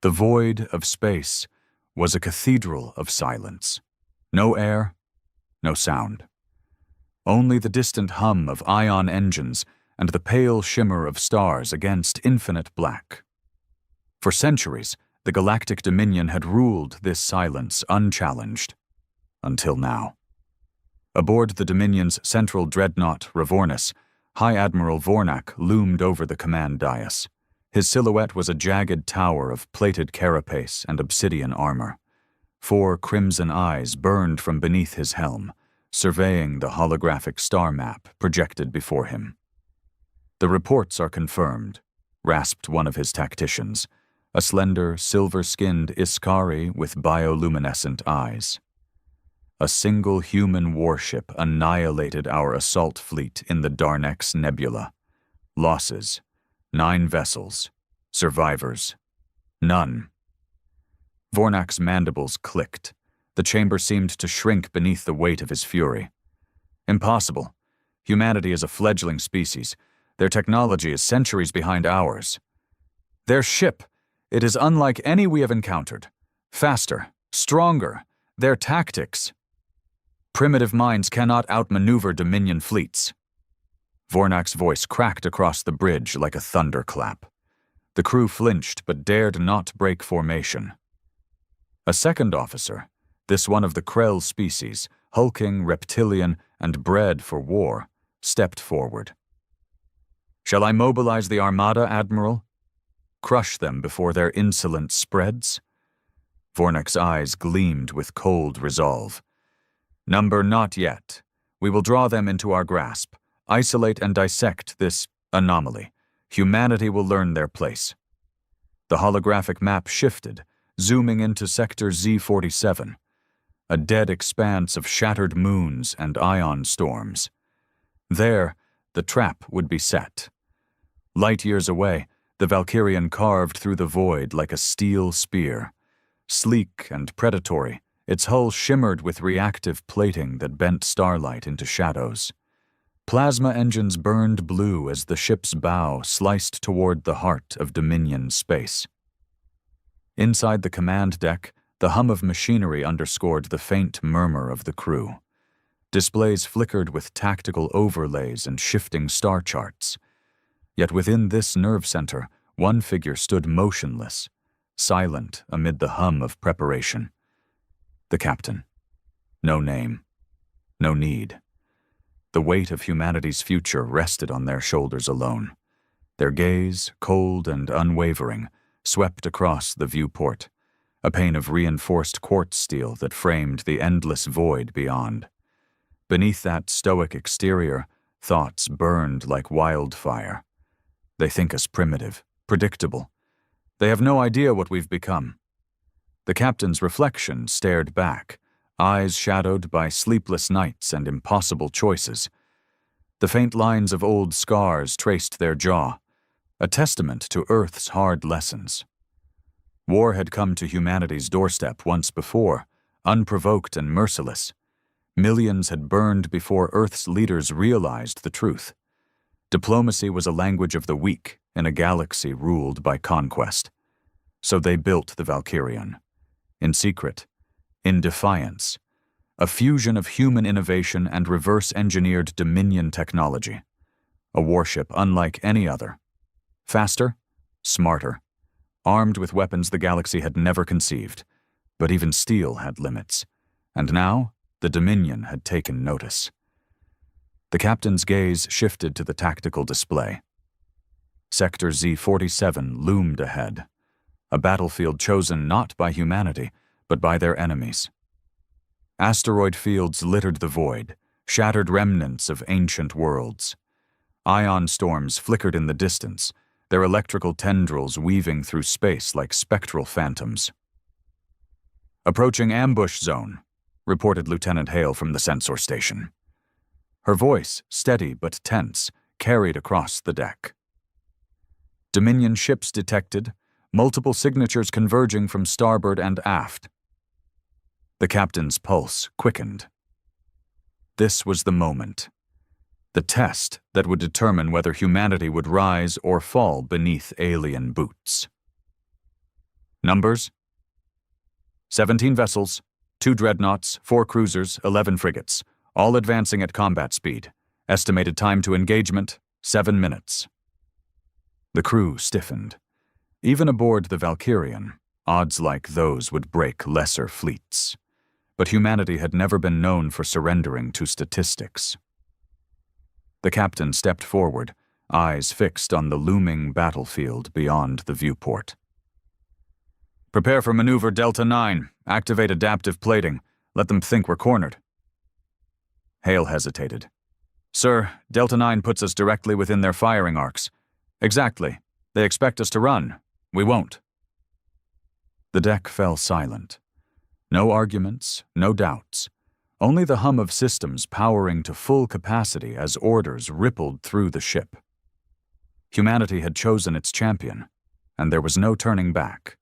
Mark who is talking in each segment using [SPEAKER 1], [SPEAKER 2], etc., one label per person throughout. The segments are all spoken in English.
[SPEAKER 1] The void of space was a cathedral of silence. No air, no sound. Only the distant hum of ion engines and the pale shimmer of stars against infinite black. For centuries, the galactic dominion had ruled this silence unchallenged. Until now. Aboard the Dominion's central dreadnought, Ravornus, High Admiral Vornak loomed over the command dais. His silhouette was a jagged tower of plated carapace and obsidian armor. 4 crimson eyes burned from beneath his helm, surveying the holographic star map projected before him. "The reports are confirmed," rasped one of his tacticians, a slender, silver-skinned Iskari with bioluminescent eyes. "A single human warship annihilated our assault fleet in the Darnex Nebula. Losses: 9 vessels. Survivors: none." Vornak's mandibles clicked. The chamber seemed to shrink beneath the weight of his fury. "Impossible. Humanity is a fledgling species. Their technology is centuries behind ours. Their ship, it is unlike any we have encountered. Faster, stronger. Their tactics. Primitive minds cannot outmaneuver Dominion fleets." Vornak's voice cracked across the bridge like a thunderclap. The crew flinched but dared not break formation. A second officer, this one of the Krell species, hulking, reptilian, and bred for war, stepped forward. "Shall I mobilize the Armada, Admiral? Crush them before their insolence spreads?" Vornak's eyes gleamed with cold resolve. "Number not yet. We will draw them into our grasp, isolate and dissect this anomaly. Humanity will learn their place." The holographic map shifted, zooming into Sector Z47, a dead expanse of shattered moons and ion storms. There, the trap would be set. Light years away, the Valkyrian carved through the void like a steel spear. Sleek and predatory, its hull shimmered with reactive plating that bent starlight into shadows. Plasma engines burned blue as the ship's bow sliced toward the heart of Dominion space. Inside the command deck, the hum of machinery underscored the faint murmur of the crew. Displays flickered with tactical overlays and shifting star charts. Yet within this nerve center, one figure stood motionless, silent amid the hum of preparation. The captain. No name. No need. The weight of humanity's future rested on their shoulders alone. Their gaze, cold and unwavering, swept across the viewport, a pane of reinforced quartz steel that framed the endless void beyond. Beneath that stoic exterior, thoughts burned like wildfire. They think us primitive, predictable. They have no idea what we've become. The captain's reflection stared back, eyes shadowed by sleepless nights and impossible choices. The faint lines of old scars traced their jaw, a testament to Earth's hard lessons. War had come to humanity's doorstep once before, unprovoked and merciless. Millions had burned before Earth's leaders realized the truth. Diplomacy was a language of the weak in a galaxy ruled by conquest. So they built the Valkyrian. In secret, in defiance, a fusion of human innovation and reverse-engineered Dominion technology. A warship unlike any other. Faster, smarter, armed with weapons the galaxy had never conceived. But even steel had limits. And now, the Dominion had taken notice. The captain's gaze shifted to the tactical display. Sector Z47 loomed ahead, a battlefield chosen not by humanity, but by their enemies. Asteroid fields littered the void, shattered remnants of ancient worlds. Ion storms flickered in the distance, their electrical tendrils weaving through space like spectral phantoms. "Approaching ambush zone," reported Lieutenant Hale from the sensor station. Her voice, steady but tense, carried across the deck. Dominion ships detected, multiple signatures converging from starboard and aft. The captain's pulse quickened. This was the moment. The test that would determine whether humanity would rise or fall beneath alien boots. Numbers? 17 vessels, 2 dreadnoughts, 4 cruisers, 11 frigates, all advancing at combat speed. Estimated time to engagement, 7 minutes. The crew stiffened. Even aboard the Valkyrian, odds like those would break lesser fleets. But humanity had never been known for surrendering to statistics. The captain stepped forward, eyes fixed on the looming battlefield beyond the viewport. Prepare for maneuver Delta 9. Activate adaptive plating. Let them think we're cornered. Hale hesitated. Sir, Delta 9 puts us directly within their firing arcs. Exactly. They expect us to run. We won't. The deck fell silent. No arguments, no doubts. Only the hum of systems powering to full capacity as orders rippled through the ship. Humanity had chosen its champion, and there was no turning back.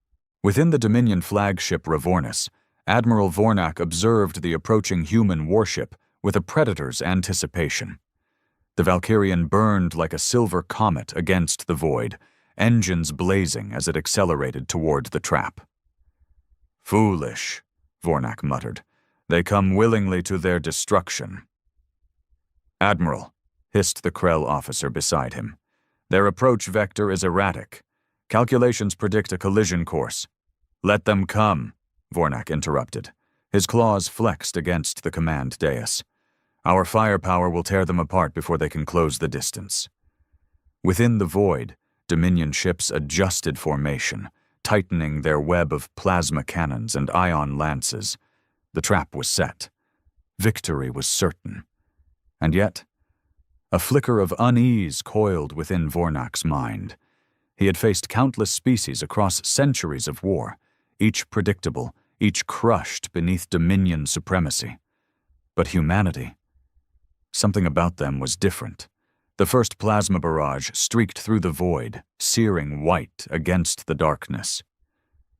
[SPEAKER 1] Within the Dominion flagship Ravornis, Admiral Vornak observed the approaching human warship with a predator's anticipation. The Valkyrian burned like a silver comet against the void, engines blazing as it accelerated toward the trap. Foolish, Vornak muttered. They come willingly to their destruction. Admiral, hissed the Krell officer beside him. Their approach vector is erratic. Calculations predict a collision course. Let them come, Vornak interrupted. His claws flexed against the command dais. Our firepower will tear them apart before they can close the distance. Within the void, Dominion ships adjusted formation, tightening their web of plasma cannons and ion lances. The trap was set. Victory was certain. And yet, a flicker of unease coiled within Vornak's mind. He had faced countless species across centuries of war, each predictable, each crushed beneath Dominion supremacy. But humanity, something about them was different. The first plasma barrage streaked through the void, searing white against the darkness.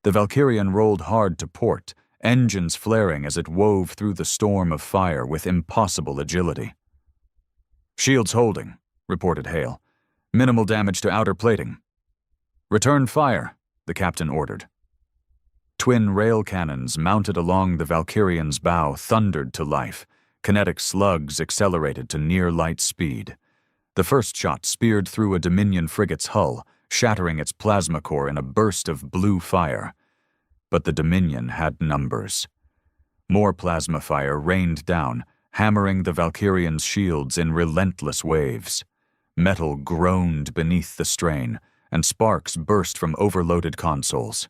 [SPEAKER 1] The Valkyrian rolled hard to port, engines flaring as it wove through the storm of fire with impossible agility. Shields holding, reported Hale. Minimal damage to outer plating. Return fire, the captain ordered. Twin rail cannons mounted along the Valkyrian's bow thundered to life. Kinetic slugs accelerated to near-light speed. The first shot speared through a Dominion frigate's hull, shattering its plasma core in a burst of blue fire. But the Dominion had numbers. More plasma fire rained down, hammering the Valkyrian's shields in relentless waves. Metal groaned beneath the strain, and sparks burst from overloaded consoles.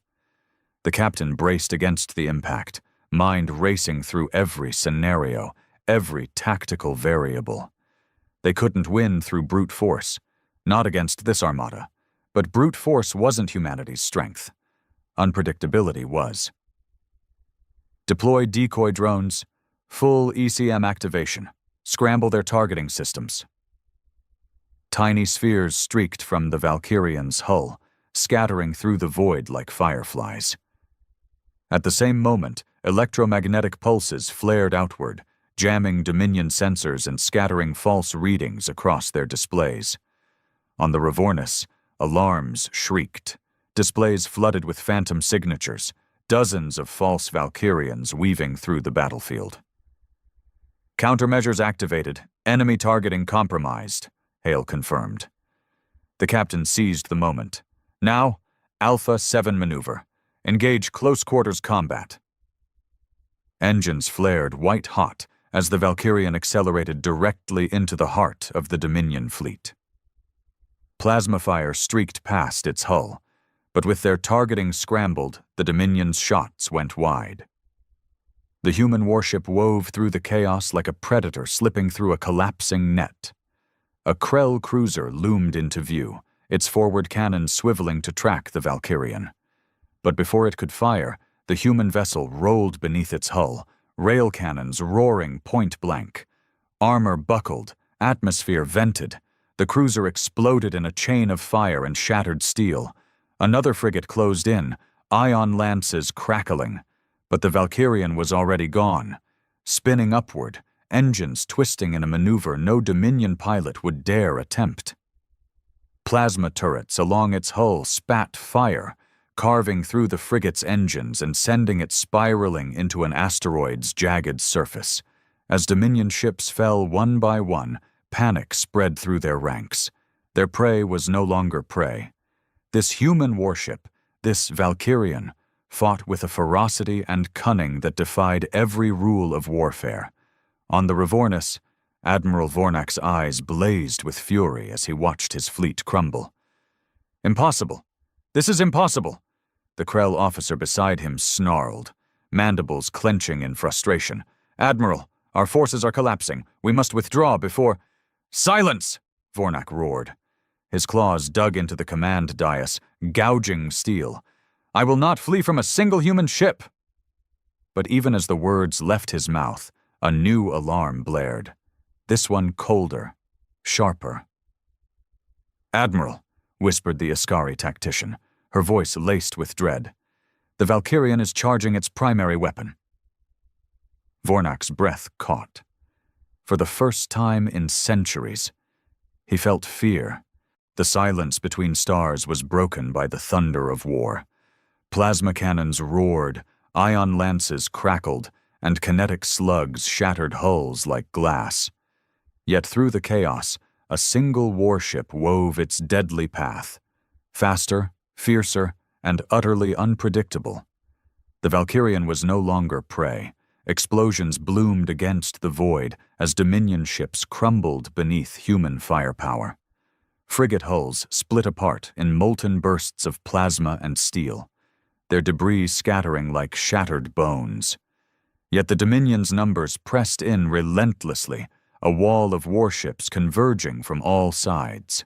[SPEAKER 1] The captain braced against the impact, mind racing through every scenario, every tactical variable. They couldn't win through brute force, not against this armada, but brute force wasn't humanity's strength. Unpredictability was. Deploy decoy drones, full ECM activation, scramble their targeting systems. Tiny spheres streaked from the Valkyrian's hull, scattering through the void like fireflies. At the same moment, electromagnetic pulses flared outward, jamming Dominion sensors and scattering false readings across their displays. On the Ravornis, alarms shrieked, displays flooded with phantom signatures, dozens of false Valkyrians weaving through the battlefield. Countermeasures activated, enemy targeting compromised, Hale confirmed. The captain seized the moment. Now, Alpha 7 maneuver. Engage close quarters combat. Engines flared white-hot as the Valkyrian accelerated directly into the heart of the Dominion fleet. Plasma fire streaked past its hull, but with their targeting scrambled, the Dominion's shots went wide. The human warship wove through the chaos like a predator slipping through a collapsing net. A Krell cruiser loomed into view, its forward cannon swiveling to track the Valkyrian. But before it could fire, the human vessel rolled beneath its hull, rail cannons roaring point-blank. Armor buckled, atmosphere vented. The cruiser exploded in a chain of fire and shattered steel. Another frigate closed in, ion lances crackling. But the Valkyrian was already gone. Spinning upward, engines twisting in a maneuver no Dominion pilot would dare attempt. Plasma turrets along its hull spat fire, carving through the frigate's engines and sending it spiraling into an asteroid's jagged surface. As Dominion ships fell one by one, panic spread through their ranks. Their prey was no longer prey. This human warship, this Valkyrian, fought with a ferocity and cunning that defied every rule of warfare. On the Revornis, Admiral Vornak's eyes blazed with fury as he watched his fleet crumble. "Impossible! This is impossible!" The Krell officer beside him snarled, mandibles clenching in frustration. "Admiral, our forces are collapsing. We must withdraw before—" "Silence!" Vornak roared. His claws dug into the command dais, gouging steel. "I will not flee from a single human ship!" But even as the words left his mouth, a new alarm blared. This one colder, sharper. "Admiral," whispered the Askari tactician, her voice laced with dread. "The Valkyrian is charging its primary weapon." Vornak's breath caught. For the first time in centuries, he felt fear. The silence between stars was broken by the thunder of war. Plasma cannons roared, ion lances crackled, and kinetic slugs shattered hulls like glass. Yet through the chaos, a single warship wove its deadly path. Faster, fiercer, and utterly unpredictable. The Valkyrian was no longer prey. Explosions bloomed against the void as Dominion ships crumbled beneath human firepower. Frigate hulls split apart in molten bursts of plasma and steel, their debris scattering like shattered bones. Yet the Dominion's numbers pressed in relentlessly, a wall of warships converging from all sides.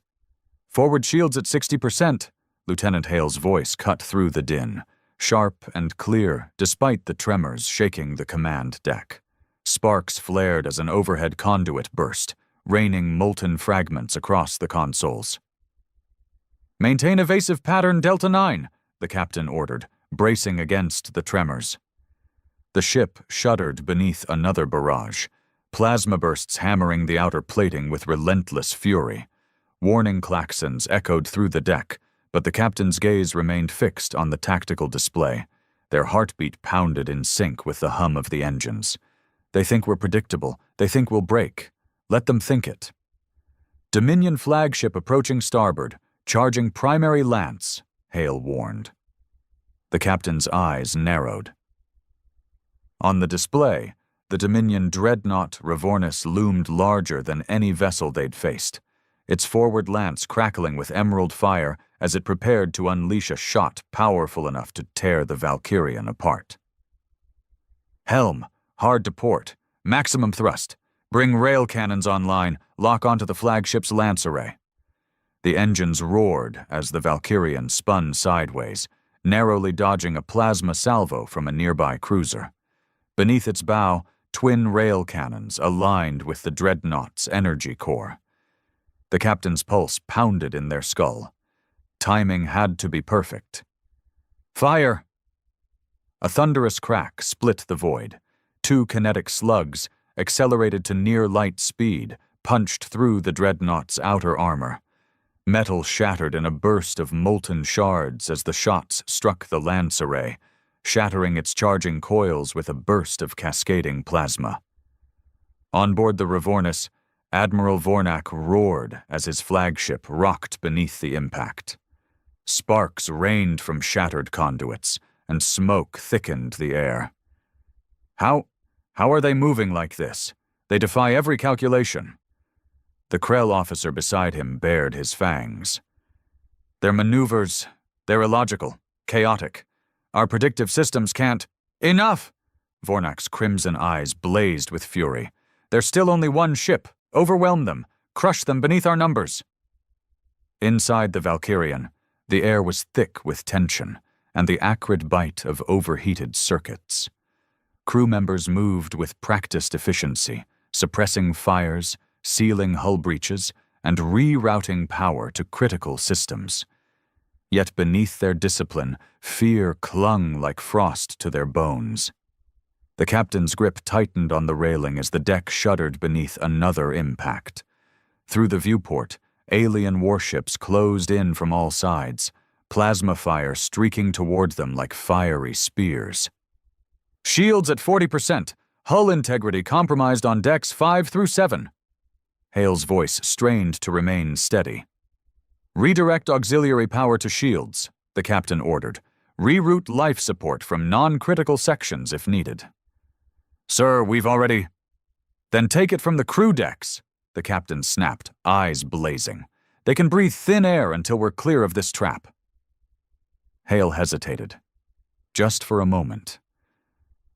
[SPEAKER 1] "Forward shields at 60%, Lieutenant Hale's voice cut through the din, sharp and clear despite the tremors shaking the command deck. Sparks flared as an overhead conduit burst, raining molten fragments across the consoles. "Maintain evasive pattern Delta 9, the captain ordered, bracing against the tremors. The ship shuddered beneath another barrage, plasma bursts hammering the outer plating with relentless fury. Warning klaxons echoed through the deck, but the captain's gaze remained fixed on the tactical display. Their heartbeat pounded in sync with the hum of the engines. "They think we're predictable. They think we'll break. Let them think it." "Dominion flagship approaching starboard, charging primary lance," Hale warned. The captain's eyes narrowed. On the display, the Dominion dreadnought Revornis loomed larger than any vessel they'd faced, its forward lance crackling with emerald fire as it prepared to unleash a shot powerful enough to tear the Valkyrian apart. "Helm, hard to port, maximum thrust. Bring rail cannons online, lock onto the flagship's lance array." The engines roared as the Valkyrian spun sideways, narrowly dodging a plasma salvo from a nearby cruiser. Beneath its bow, twin rail cannons aligned with the dreadnought's energy core. The captain's pulse pounded in their skull. Timing had to be perfect. "Fire!" A thunderous crack split the void. Two kinetic slugs, accelerated to near-light speed, punched through the dreadnought's outer armor. Metal shattered in a burst of molten shards as the shots struck the lance array, shattering its charging coils with a burst of cascading plasma. On board the Revornis, Admiral Vornak roared as his flagship rocked beneath the impact. Sparks rained from shattered conduits, and smoke thickened the air. How are they moving like this? They defy every calculation." The Krell officer beside him bared his fangs. "Their maneuvers, they're illogical, chaotic. Our predictive systems can't—" "Enough!" Vornak's crimson eyes blazed with fury. "There's still only one ship. Overwhelm them. Crush them beneath our numbers." Inside the Valkyrian, the air was thick with tension and the acrid bite of overheated circuits. Crew members moved with practiced efficiency, suppressing fires, sealing hull breaches, and rerouting power to critical systems. Yet beneath their discipline, fear clung like frost to their bones. The captain's grip tightened on the railing as the deck shuddered beneath another impact. Through the viewport, alien warships closed in from all sides, plasma fire streaking toward them like fiery spears. "Shields at 40%. Hull integrity compromised on decks 5 through 7. Hale's voice strained to remain steady. "Redirect auxiliary power to shields," the captain ordered. "Reroute life support from non-critical sections if needed." "Sir, we've already—" "Then take it from the crew decks," the captain snapped, eyes blazing. "They can breathe thin air until we're clear of this trap." Hale hesitated, just for a moment.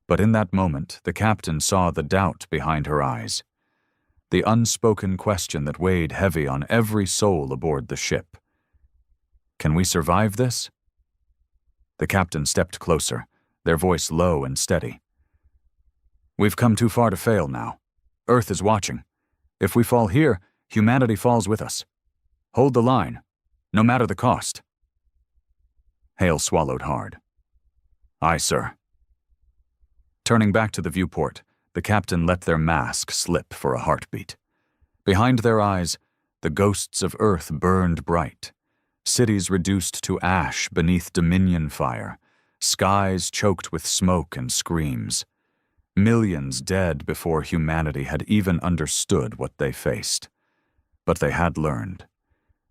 [SPEAKER 1] But in that moment, the captain saw the doubt behind her eyes, the unspoken question that weighed heavy on every soul aboard the ship. "Can we survive this?" The captain stepped closer, their voice low and steady. "We've come too far to fail now. Earth is watching. If we fall here, humanity falls with us. Hold the line, no matter the cost." Hale swallowed hard. "Aye, sir." Turning back to the viewport, the captain let their mask slip for a heartbeat. Behind their eyes, the ghosts of Earth burned bright. Cities reduced to ash beneath Dominion fire, skies choked with smoke and screams. Millions dead before humanity had even understood what they faced. But they had learned.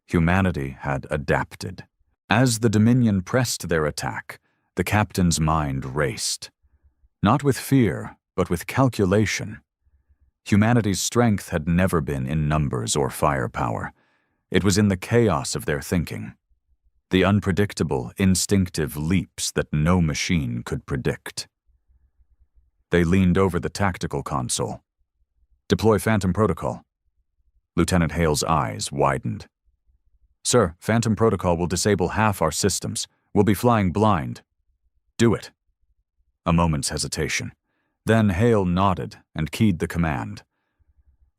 [SPEAKER 1] Humanity had adapted. As the Dominion pressed their attack, the captain's mind raced. Not with fear, but with calculation. Humanity's strength had never been in numbers or firepower. It was in the chaos of their thinking. The unpredictable, instinctive leaps that no machine could predict. They leaned over the tactical console. "Deploy Phantom Protocol." Lieutenant Hale's eyes widened. "Sir, Phantom Protocol will disable half our systems. We'll be flying blind." "Do it." A moment's hesitation. Then Hale nodded and keyed the command.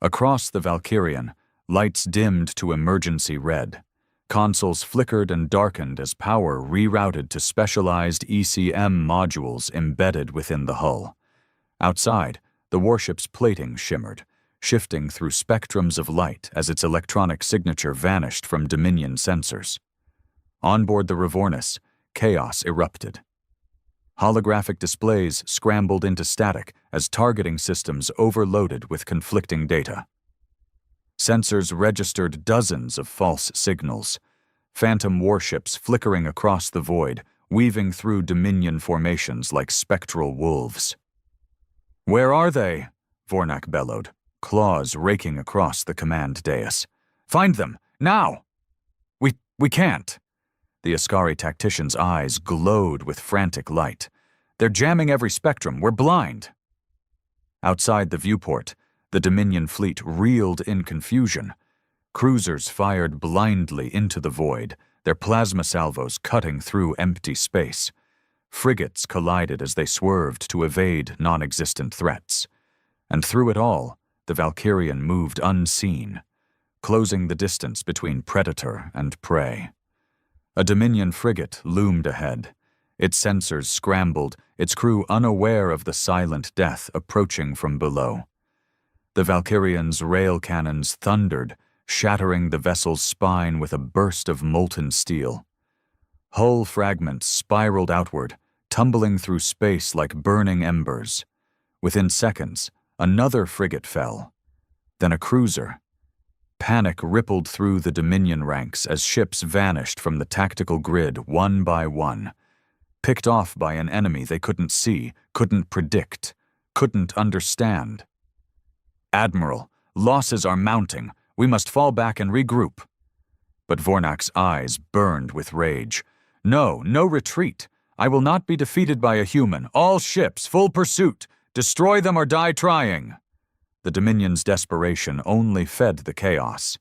[SPEAKER 1] Across the Valkyrian, lights dimmed to emergency red. Consoles flickered and darkened as power rerouted to specialized ECM modules embedded within the hull. Outside, the warship's plating shimmered, shifting through spectrums of light as its electronic signature vanished from Dominion sensors. Onboard the Revornis, chaos erupted. Holographic displays scrambled into static as targeting systems overloaded with conflicting data. Sensors registered dozens of false signals, phantom warships flickering across the void, weaving through Dominion formations like spectral wolves. "Where are they?" Vornak bellowed, claws raking across the command dais. "Find them, now!" We can't." The Ascari tactician's eyes glowed with frantic light. "They're jamming every spectrum. We're blind." Outside the viewport, the Dominion fleet reeled in confusion. Cruisers fired blindly into the void, their plasma salvos cutting through empty space. Frigates collided as they swerved to evade non-existent threats. And through it all, the Valkyrian moved unseen, closing the distance between predator and prey. A Dominion frigate loomed ahead. Its sensors scrambled, its crew unaware of the silent death approaching from below. The Valkyrian's rail cannons thundered, shattering the vessel's spine with a burst of molten steel. Hull fragments spiraled outward, tumbling through space like burning embers. Within seconds, another frigate fell. Then a cruiser. Panic rippled through the Dominion ranks as ships vanished from the tactical grid one by one, picked off by an enemy they couldn't see, couldn't predict, couldn't understand. "Admiral, losses are mounting. We must fall back and regroup." But Vornak's eyes burned with rage. "No retreat. I will not be defeated by a human. All ships, full pursuit. Destroy them or die trying." The Dominion's desperation only fed the chaos.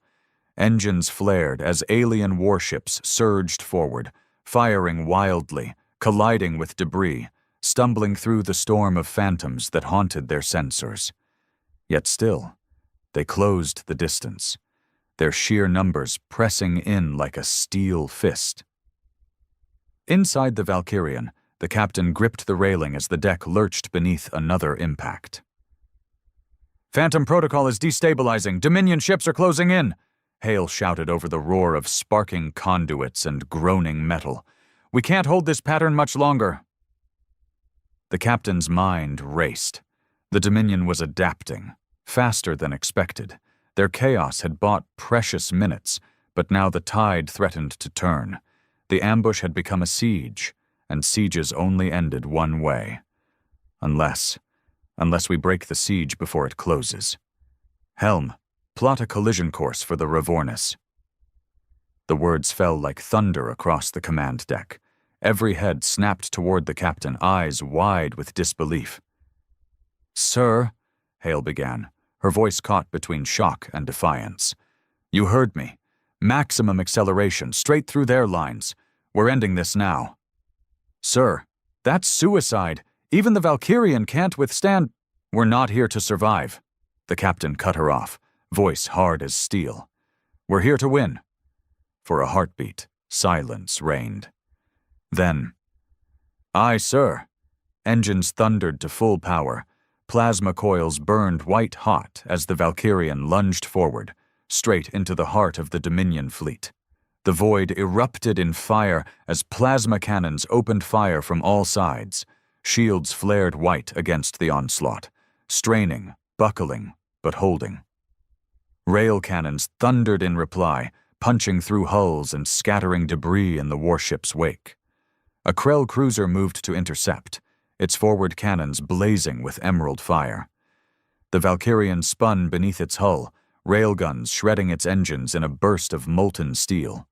[SPEAKER 1] Engines flared as alien warships surged forward, firing wildly, colliding with debris, stumbling through the storm of phantoms that haunted their sensors. Yet still, they closed the distance, their sheer numbers pressing in like a steel fist. Inside the Valkyrian, the captain gripped the railing as the deck lurched beneath another impact. "Phantom Protocol is destabilizing. Dominion ships are closing in." Hale shouted over the roar of sparking conduits and groaning metal. "We can't hold this pattern much longer." The captain's mind raced. The Dominion was adapting, faster than expected. Their chaos had bought precious minutes, but now the tide threatened to turn. The ambush had become a siege, and sieges only ended one way. Unless we break the siege before it closes. Helm, plot a collision course for the Revornis. The words fell like thunder across the command deck. Every head snapped toward the captain, eyes wide with disbelief. "Sir," Hale began, her voice caught between shock and defiance. "You heard me. Maximum acceleration, straight through their lines. We're ending this now." "Sir, that's suicide. Even the Valkyrian can't withstand—" "We're not here to survive." The captain cut her off, voice hard as steel. "We're here to win." For a heartbeat, silence reigned. Then, "Aye, sir." Engines thundered to full power. Plasma coils burned white-hot as the Valkyrian lunged forward, straight into the heart of the Dominion fleet. The void erupted in fire as plasma cannons opened fire from all sides. Shields flared white against the onslaught, straining, buckling, but holding. Rail cannons thundered in reply, punching through hulls and scattering debris in the warship's wake. A Krell cruiser moved to intercept, its forward cannons blazing with emerald fire. The Valkyrian spun beneath its hull, railguns shredding its engines in a burst of molten steel.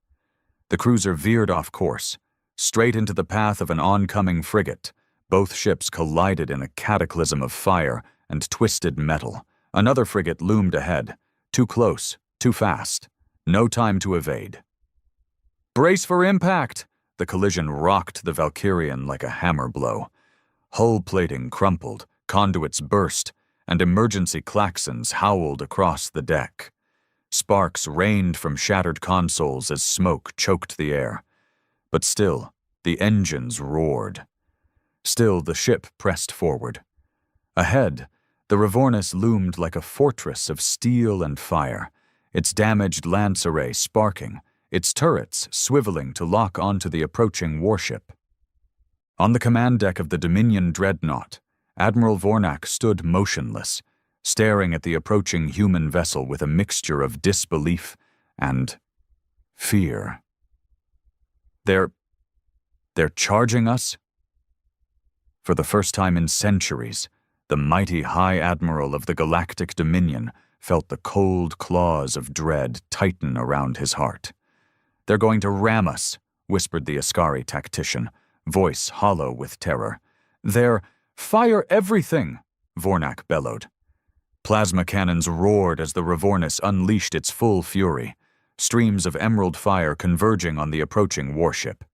[SPEAKER 1] The cruiser veered off course, straight into the path of an oncoming frigate. Both ships collided in a cataclysm of fire and twisted metal. Another frigate loomed ahead, too close, too fast, no time to evade. "Brace for impact!" The collision rocked the Valkyrian like a hammer blow. Hull plating crumpled, conduits burst, and emergency klaxons howled across the deck. Sparks rained from shattered consoles as smoke choked the air. But still, the engines roared. Still, the ship pressed forward. Ahead, the Revornis loomed like a fortress of steel and fire, its damaged lance array sparking, its turrets swiveling to lock onto the approaching warship. On the command deck of the Dominion dreadnought, Admiral Vornak stood motionless, staring at the approaching human vessel with a mixture of disbelief and fear. They're charging us? For the first time in centuries, the mighty High Admiral of the Galactic Dominion felt the cold claws of dread tighten around his heart. "They're going to ram us," whispered the Askari tactician, voice hollow with terror. "Fire everything!" Vornak bellowed. Plasma cannons roared as the Revornis unleashed its full fury, streams of emerald fire converging on the approaching warship.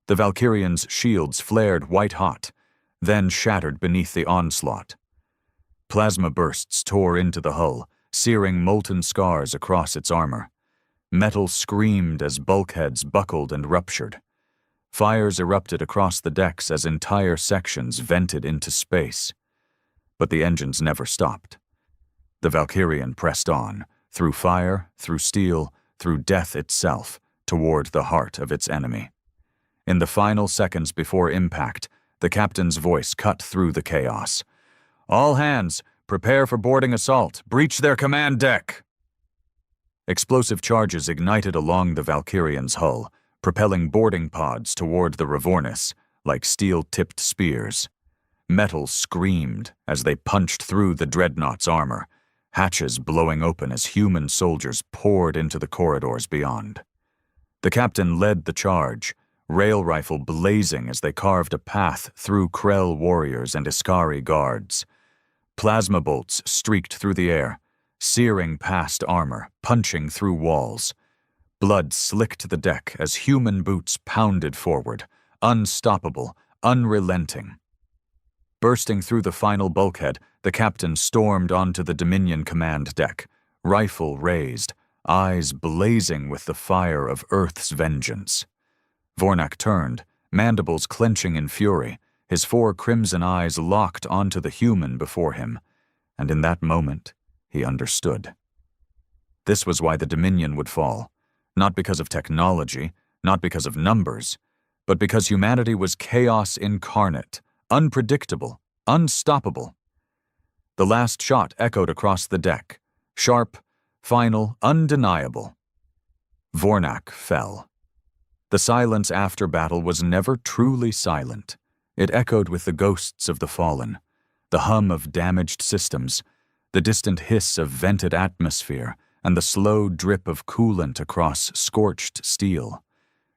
[SPEAKER 1] The Valkyrian's shields flared white-hot, then shattered beneath the onslaught. Plasma bursts tore into the hull, searing molten scars across its armor. Metal screamed as bulkheads buckled and ruptured. Fires erupted across the decks as entire sections vented into space. But the engines never stopped. The Valkyrian pressed on, through fire, through steel, through death itself, toward the heart of its enemy. In the final seconds before impact, the captain's voice cut through the chaos. "All hands, prepare for boarding assault. Breach their command deck!" Explosive charges ignited along the Valkyrian's hull, propelling boarding pods toward the Revornis like steel-tipped spears. Metal screamed as they punched through the dreadnought's armor, hatches blowing open as human soldiers poured into the corridors beyond. The captain led the charge, rail rifle blazing as they carved a path through Krell warriors and Askari guards. Plasma bolts streaked through the air, searing past armor, punching through walls. Blood slicked the deck as human boots pounded forward, unstoppable, unrelenting. Bursting through the final bulkhead, the captain stormed onto the Dominion command deck, rifle raised, eyes blazing with the fire of Earth's vengeance. Vornak turned, mandibles clenching in fury, his 4 crimson eyes locked onto the human before him, and in that moment, he understood. This was why the Dominion would fall, not because of technology, not because of numbers, but because humanity was chaos incarnate, unpredictable, unstoppable. The last shot echoed across the deck, sharp, final, undeniable. Vornak fell. The silence after battle was never truly silent. It echoed with the ghosts of the fallen, the hum of damaged systems, the distant hiss of vented atmosphere, and the slow drip of coolant across scorched steel.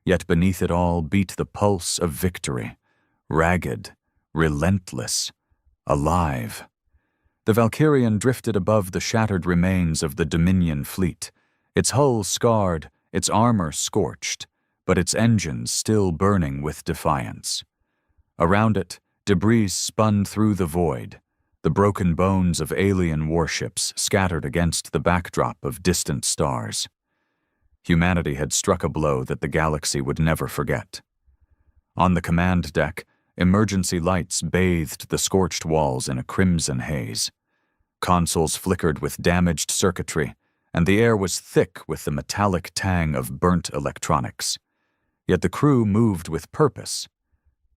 [SPEAKER 1] Yet beneath it all beat the pulse of victory, ragged, relentless, alive. The Valkyrian drifted above the shattered remains of the Dominion fleet, its hull scarred, its armor scorched, but its engines still burning with defiance. Around it, debris spun through the void, the broken bones of alien warships scattered against the backdrop of distant stars. Humanity had struck a blow that the galaxy would never forget. On the command deck, emergency lights bathed the scorched walls in a crimson haze. Consoles flickered with damaged circuitry, and the air was thick with the metallic tang of burnt electronics. Yet the crew moved with purpose,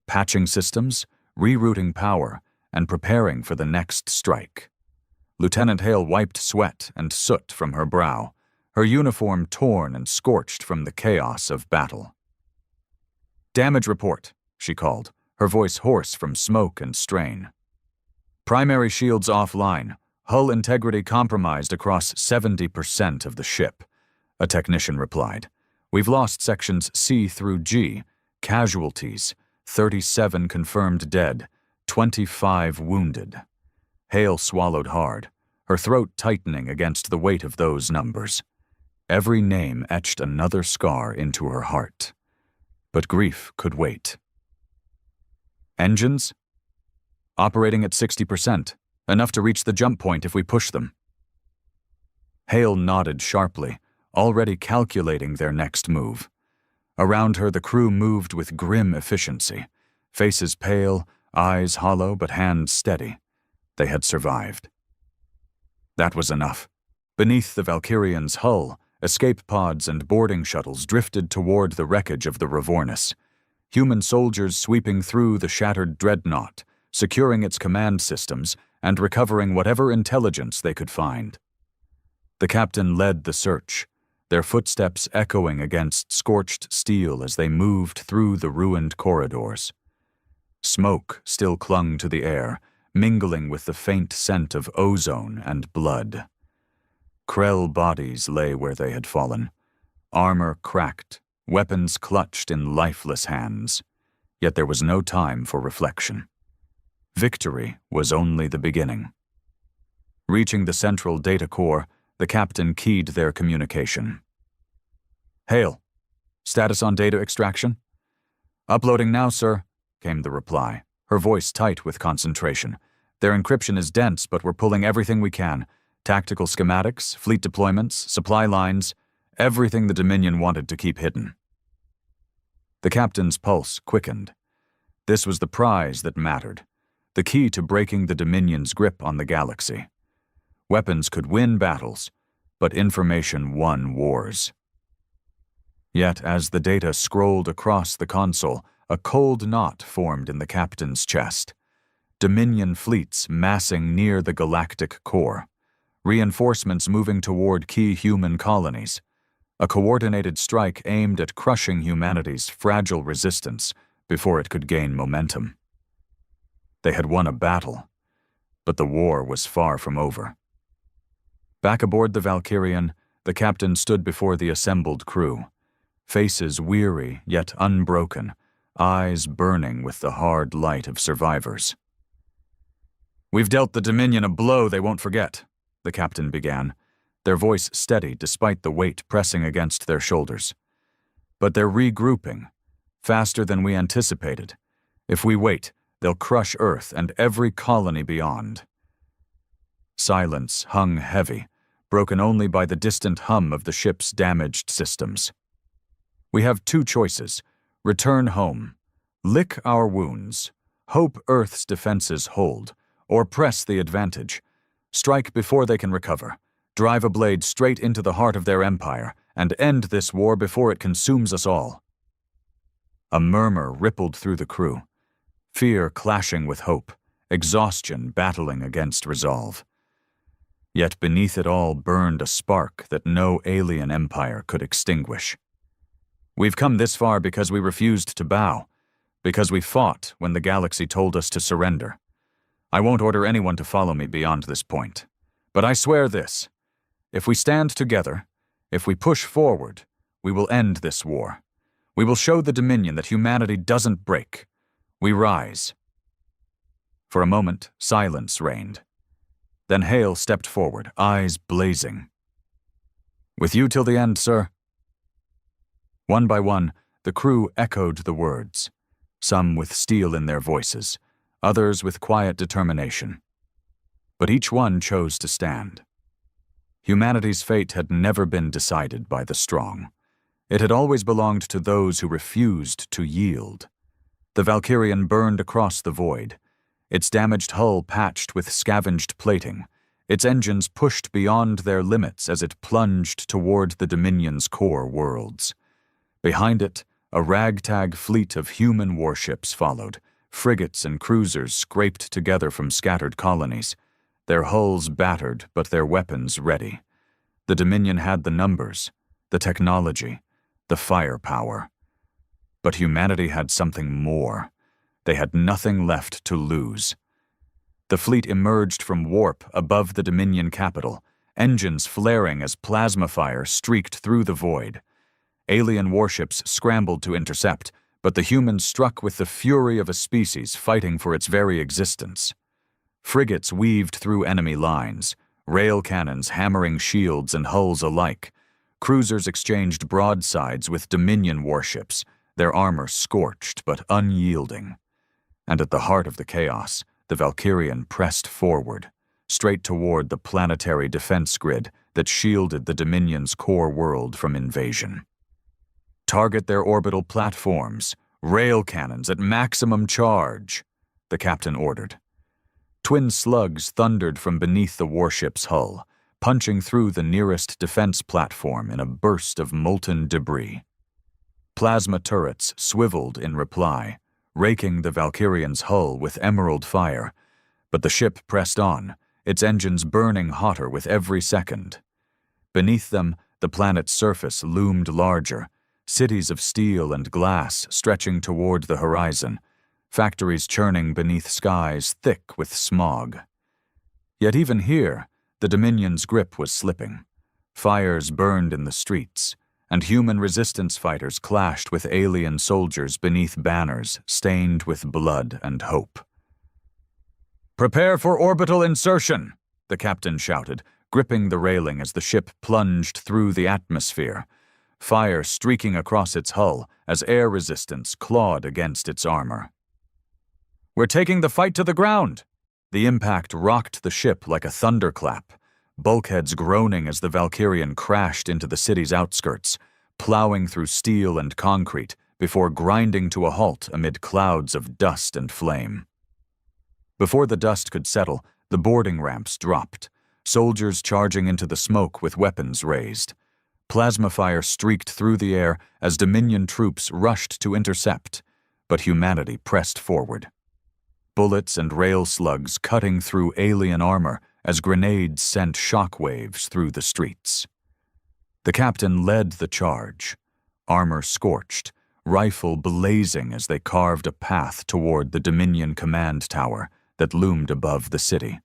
[SPEAKER 1] patching systems, rerouting power, and preparing for the next strike. Lieutenant Hale wiped sweat and soot from her brow, her uniform torn and scorched from the chaos of battle. "Damage report," she called, her voice hoarse from smoke and strain. "Primary shields offline, hull integrity compromised across 70% of the ship," a technician replied. "We've lost sections C through G, casualties, 37 confirmed dead, 25 wounded." Hale swallowed hard, her throat tightening against the weight of those numbers. Every name etched another scar into her heart. But grief could wait. "Engines? Operating at 60%, enough to reach the jump point if we push them." Hale nodded sharply, already calculating their next move. Around her the crew moved with grim efficiency, faces pale, eyes hollow but hands steady. They had survived. That was enough. Beneath the Valkyrian's hull, escape pods and boarding shuttles drifted toward the wreckage of the Revornus, human soldiers sweeping through the shattered dreadnought, securing its command systems and recovering whatever intelligence they could find. The captain led the search, their footsteps echoing against scorched steel as they moved through the ruined corridors. Smoke still clung to the air, mingling with the faint scent of ozone and blood. Krell bodies lay where they had fallen, armor cracked, weapons clutched in lifeless hands. Yet there was no time for reflection. Victory was only the beginning. Reaching the central data core, the captain keyed their communication. "Hale, status on data extraction?" "Uploading now, sir," came the reply, her voice tight with concentration. "Their encryption is dense, but we're pulling everything we can. Tactical schematics, fleet deployments, supply lines, everything the Dominion wanted to keep hidden." The captain's pulse quickened. This was the prize that mattered, the key to breaking the Dominion's grip on the galaxy. Weapons could win battles, but information won wars. Yet as the data scrolled across the console, a cold knot formed in the captain's chest. Dominion fleets massing near the galactic core. Reinforcements moving toward key human colonies. A coordinated strike aimed at crushing humanity's fragile resistance before it could gain momentum. They had won a battle, but the war was far from over. Back aboard the Valkyrian, the captain stood before the assembled crew, faces weary yet unbroken, eyes burning with the hard light of survivors. "We've dealt the Dominion a blow they won't forget," the captain began, their voice steady despite the weight pressing against their shoulders. "But they're regrouping, faster than we anticipated. If we wait, they'll crush Earth and every colony beyond." Silence hung heavy, broken only by the distant hum of the ship's damaged systems. "We have two choices. Return home, lick our wounds, hope Earth's defenses hold, or press the advantage. Strike before they can recover, drive a blade straight into the heart of their empire, and end this war before it consumes us all." A murmur rippled through the crew, fear clashing with hope, exhaustion battling against resolve. Yet beneath it all burned a spark that no alien empire could extinguish. "We've come this far because we refused to bow, because we fought when the galaxy told us to surrender. I won't order anyone to follow me beyond this point. But I swear this: if we stand together, if we push forward, we will end this war. We will show the Dominion that humanity doesn't break. We rise." For a moment, silence reigned. Then Hale stepped forward, eyes blazing. "With you till the end, sir." One by one, the crew echoed the words, some with steel in their voices, others with quiet determination. But each one chose to stand. Humanity's fate had never been decided by the strong. It had always belonged to those who refused to yield. The Valkyrian burned across the void, its damaged hull patched with scavenged plating, its engines pushed beyond their limits as it plunged toward the Dominion's core worlds. Behind it, a ragtag fleet of human warships followed, frigates and cruisers scraped together from scattered colonies, their hulls battered but their weapons ready. The Dominion had the numbers, the technology, the firepower. But humanity had something more. They had nothing left to lose. The fleet emerged from warp above the Dominion capital, engines flaring as plasma fire streaked through the void. Alien warships scrambled to intercept, but the humans struck with the fury of a species fighting for its very existence. Frigates weaved through enemy lines, rail cannons hammering shields and hulls alike. Cruisers exchanged broadsides with Dominion warships, their armor scorched but unyielding. And at the heart of the chaos, the Valkyrian pressed forward, straight toward the planetary defense grid that shielded the Dominion's core world from invasion. "Target their orbital platforms, rail cannons at maximum charge," the captain ordered. Twin slugs thundered from beneath the warship's hull, punching through the nearest defense platform in a burst of molten debris. Plasma turrets swiveled in reply, raking the Valkyrian's hull with emerald fire, but the ship pressed on, its engines burning hotter with every second. Beneath them, the planet's surface loomed larger, cities of steel and glass stretching toward the horizon, factories churning beneath skies thick with smog. Yet even here, the Dominion's grip was slipping. Fires burned in the streets, and human resistance fighters clashed with alien soldiers beneath banners stained with blood and hope. "Prepare for orbital insertion," the captain shouted, gripping the railing as the ship plunged through the atmosphere, fire streaking across its hull as air resistance clawed against its armor. "We're taking the fight to the ground!" The impact rocked the ship like a thunderclap, bulkheads groaning as the Valkyrian crashed into the city's outskirts, plowing through steel and concrete before grinding to a halt amid clouds of dust and flame. Before the dust could settle, the boarding ramps dropped, soldiers charging into the smoke with weapons raised. Plasma fire streaked through the air as Dominion troops rushed to intercept, but humanity pressed forward. Bullets and rail slugs cutting through alien armor as grenades sent shockwaves through the streets. The captain led the charge, armor scorched, rifle blazing as they carved a path toward the Dominion command tower that loomed above the city.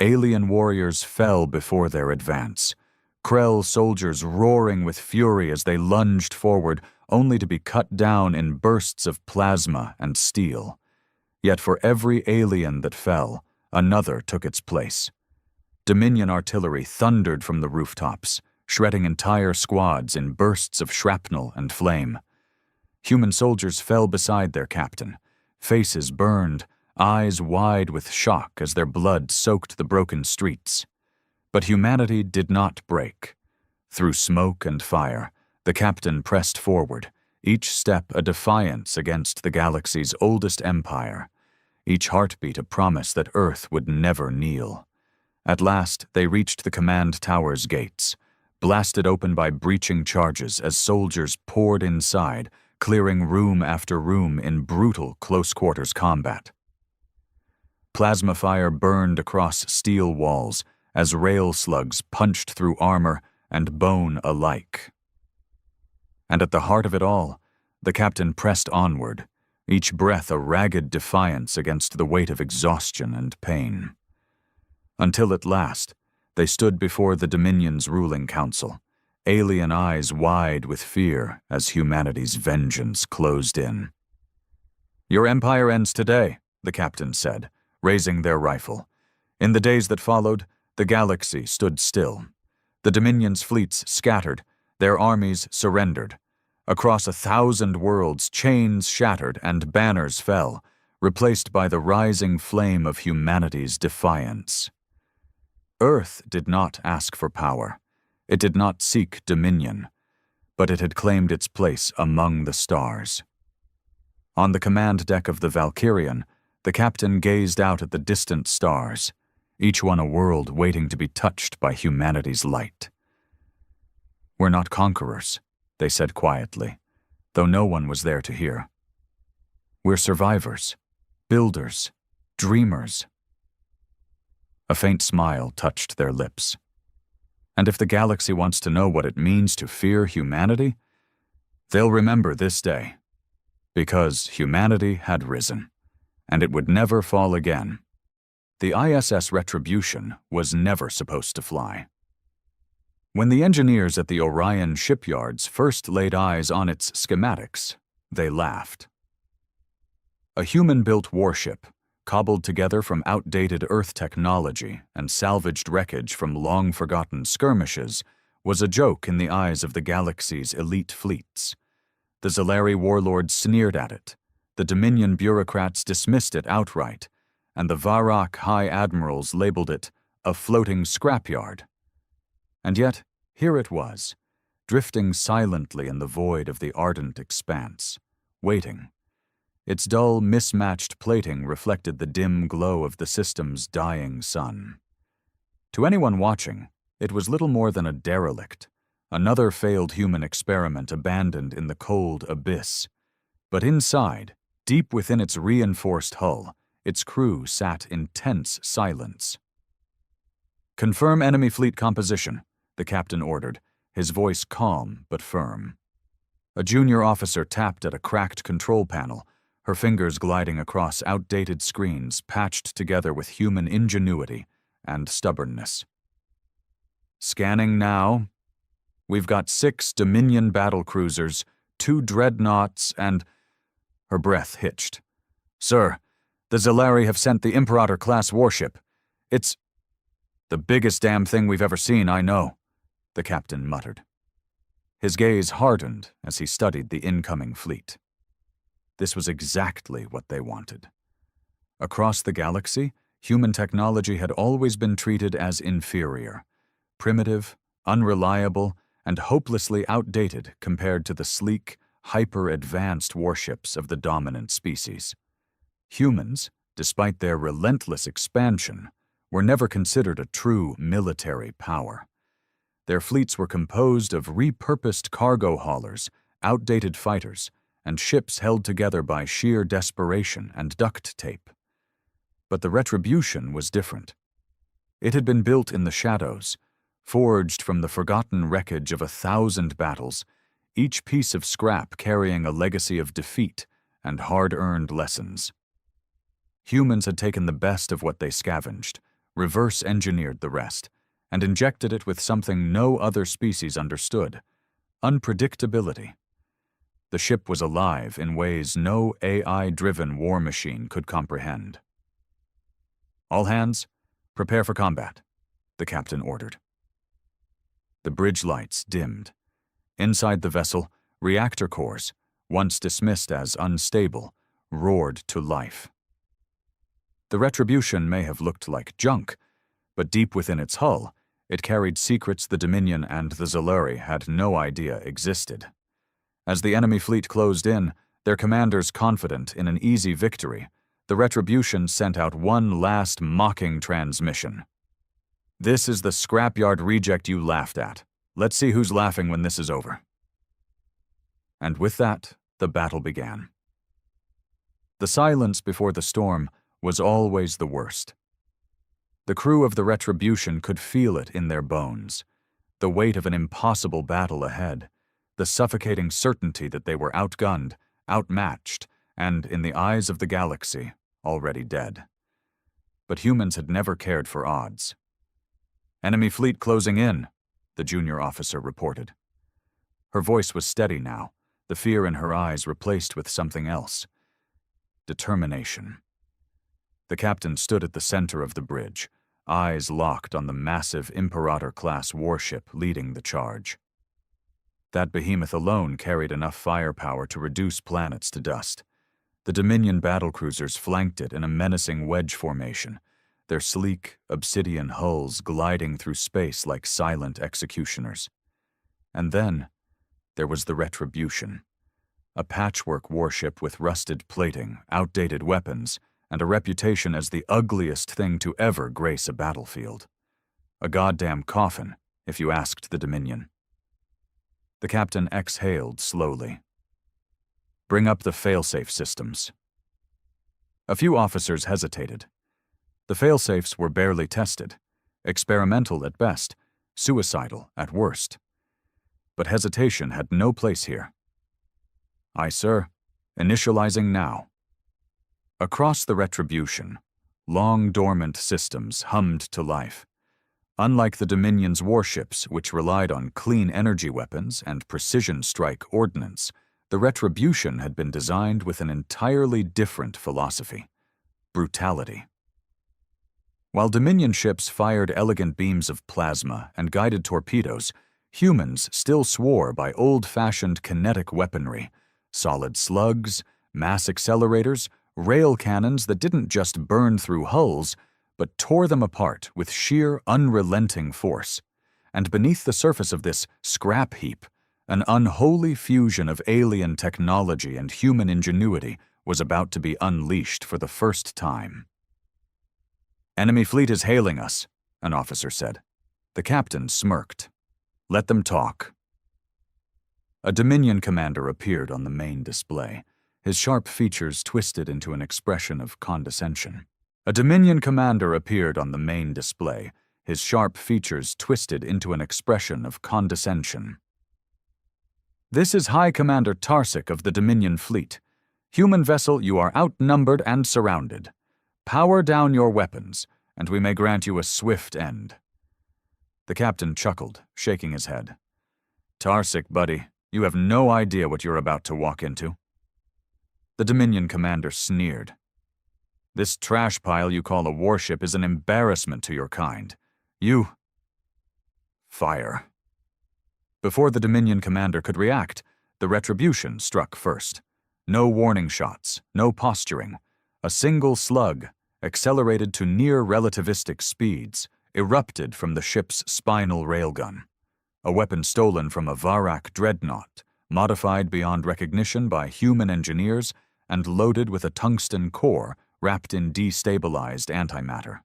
[SPEAKER 1] Alien warriors fell before their advance, Krell soldiers roaring with fury as they lunged forward, only to be cut down in bursts of plasma and steel. Yet for every alien that fell, another took its place. Dominion artillery thundered from the rooftops, shredding entire squads in bursts of shrapnel and flame. Human soldiers fell beside their captain, faces burned, eyes wide with shock as their blood soaked the broken streets. But humanity did not break. Through smoke and fire, the captain pressed forward, each step a defiance against the galaxy's oldest empire, each heartbeat a promise that Earth would never kneel. At last, they reached the command tower's gates, blasted open by breaching charges as soldiers poured inside, clearing room after room in brutal close-quarters combat. Plasma fire burned across steel walls as rail slugs punched through armor and bone alike. And at the heart of it all, the captain pressed onward, each breath a ragged defiance against the weight of exhaustion and pain. Until at last, they stood before the Dominion's ruling council, alien eyes wide with fear as humanity's vengeance closed in. "Your empire ends today," the captain said, raising their rifle. In the days that followed, the galaxy stood still. The Dominion's fleets scattered, their armies surrendered. Across 1,000 worlds, chains shattered and banners fell, replaced by the rising flame of humanity's defiance. Earth did not ask for power. It did not seek dominion, but it had claimed its place among the stars. On the command deck of the Valkyrian, the captain gazed out at the distant stars, each one a world waiting to be touched by humanity's light. "We're not conquerors," they said quietly, though no one was there to hear. "We're survivors, builders, dreamers." A faint smile touched their lips. And if the galaxy wants to know what it means to fear humanity, they'll remember this day, because humanity had risen, and it would never fall again. The ISS Retribution was never supposed to fly. When the engineers at the Orion shipyards first laid eyes on its schematics, they laughed. A human-built warship, cobbled together from outdated Earth technology and salvaged wreckage from long-forgotten skirmishes, was a joke in the eyes of the galaxy's elite fleets. The Zalari warlords sneered at it, the Dominion bureaucrats dismissed it outright, and the Varrock High Admirals labeled it a floating scrapyard. And yet, here it was, drifting silently in the void of the ardent expanse, waiting. Its dull, mismatched plating reflected the dim glow of the system's dying sun. To anyone watching, it was little more than a derelict, another failed human experiment abandoned in the cold abyss. But inside, deep within its reinforced hull, its crew sat in tense silence. "Confirm enemy fleet composition," the captain ordered, his voice calm but firm. A junior officer tapped at a cracked control panel, her fingers gliding across outdated screens patched together with human ingenuity and stubbornness. "Scanning now. We've got 6 Dominion battlecruisers, 2 dreadnoughts, and—" Her breath hitched. "Sir, the Zalari have sent the Imperator-class warship. It's the biggest damn thing we've ever seen, I know," the captain muttered. His gaze hardened as he studied the incoming fleet. This was exactly what they wanted. Across the galaxy, human technology had always been treated as inferior, primitive, unreliable, and hopelessly outdated compared to the sleek, hyper-advanced warships of the dominant species. Humans, despite their relentless expansion, were never considered a true military power. Their fleets were composed of repurposed cargo haulers, outdated fighters, and ships held together by sheer desperation and duct tape. But the Retribution was different. It had been built in the shadows, forged from the forgotten wreckage of 1,000 battles, each piece of scrap carrying a legacy of defeat and hard-earned lessons. Humans had taken the best of what they scavenged, reverse-engineered the rest, and injected it with something no other species understood: unpredictability. The ship was alive in ways no AI-driven war machine could comprehend. "All hands, prepare for combat," the captain ordered. The bridge lights dimmed. Inside the vessel, reactor cores, once dismissed as unstable, roared to life. The Retribution may have looked like junk, but deep within its hull, it carried secrets the Dominion and the Zalari had no idea existed. As the enemy fleet closed in, their commanders confident in an easy victory, the Retribution sent out one last mocking transmission. This is the scrapyard reject you laughed at. Let's see who's laughing when this is over. And with that, the battle began. The silence before the storm was always the worst. The crew of the Retribution could feel it in their bones, the weight of an impossible battle ahead, the suffocating certainty that they were outgunned, outmatched, and, in the eyes of the galaxy, already dead. But humans had never cared for odds. "Enemy fleet closing in," the junior officer reported. Her voice was steady now, the fear in her eyes replaced with something else. Determination. The captain stood at the center of the bridge, eyes locked on the massive Imperator-class warship leading the charge. That behemoth alone carried enough firepower to reduce planets to dust. The Dominion battlecruisers flanked it in a menacing wedge formation, their sleek, obsidian hulls gliding through space like silent executioners. And then, there was the Retribution, a patchwork warship with rusted plating, outdated weapons, and a reputation as the ugliest thing to ever grace a battlefield. A goddamn coffin, if you asked the Dominion. The captain exhaled slowly. "Bring up the failsafe systems." A few officers hesitated. The failsafes were barely tested, experimental at best, suicidal at worst. But hesitation had no place here. "Aye, sir. Initializing now." Across the Retribution, long dormant systems hummed to life. Unlike the Dominion's warships, which relied on clean energy weapons and precision strike ordnance, the Retribution had been designed with an entirely different philosophy: brutality. While Dominion ships fired elegant beams of plasma and guided torpedoes, humans still swore by old-fashioned kinetic weaponry: solid slugs, mass accelerators, rail cannons that didn't just burn through hulls, but tore them apart with sheer, unrelenting force. And beneath the surface of this scrap heap, an unholy fusion of alien technology and human ingenuity was about to be unleashed for the first time. "Enemy fleet is hailing us," an officer said. The captain smirked. "Let them talk." A Dominion commander appeared on the main display, his sharp features twisted into an expression of condescension. A Dominion commander appeared on the main display, his sharp features twisted into an expression of condescension. "This is High Commander Tarsic of the Dominion Fleet. Human vessel, you are outnumbered and surrounded. Power down your weapons, and we may grant you a swift end." The captain chuckled, shaking his head. "Tarsic, buddy, you have no idea what you're about to walk into." The Dominion commander sneered. "This trash pile you call a warship is an embarrassment to your kind. You..." Fire. Before the Dominion commander could react, the Retribution struck first. No warning shots, no posturing. A single slug, accelerated to near-relativistic speeds, erupted from the ship's spinal railgun. A weapon stolen from a Varak dreadnought, modified beyond recognition by human engineers and loaded with a tungsten core wrapped in destabilized antimatter.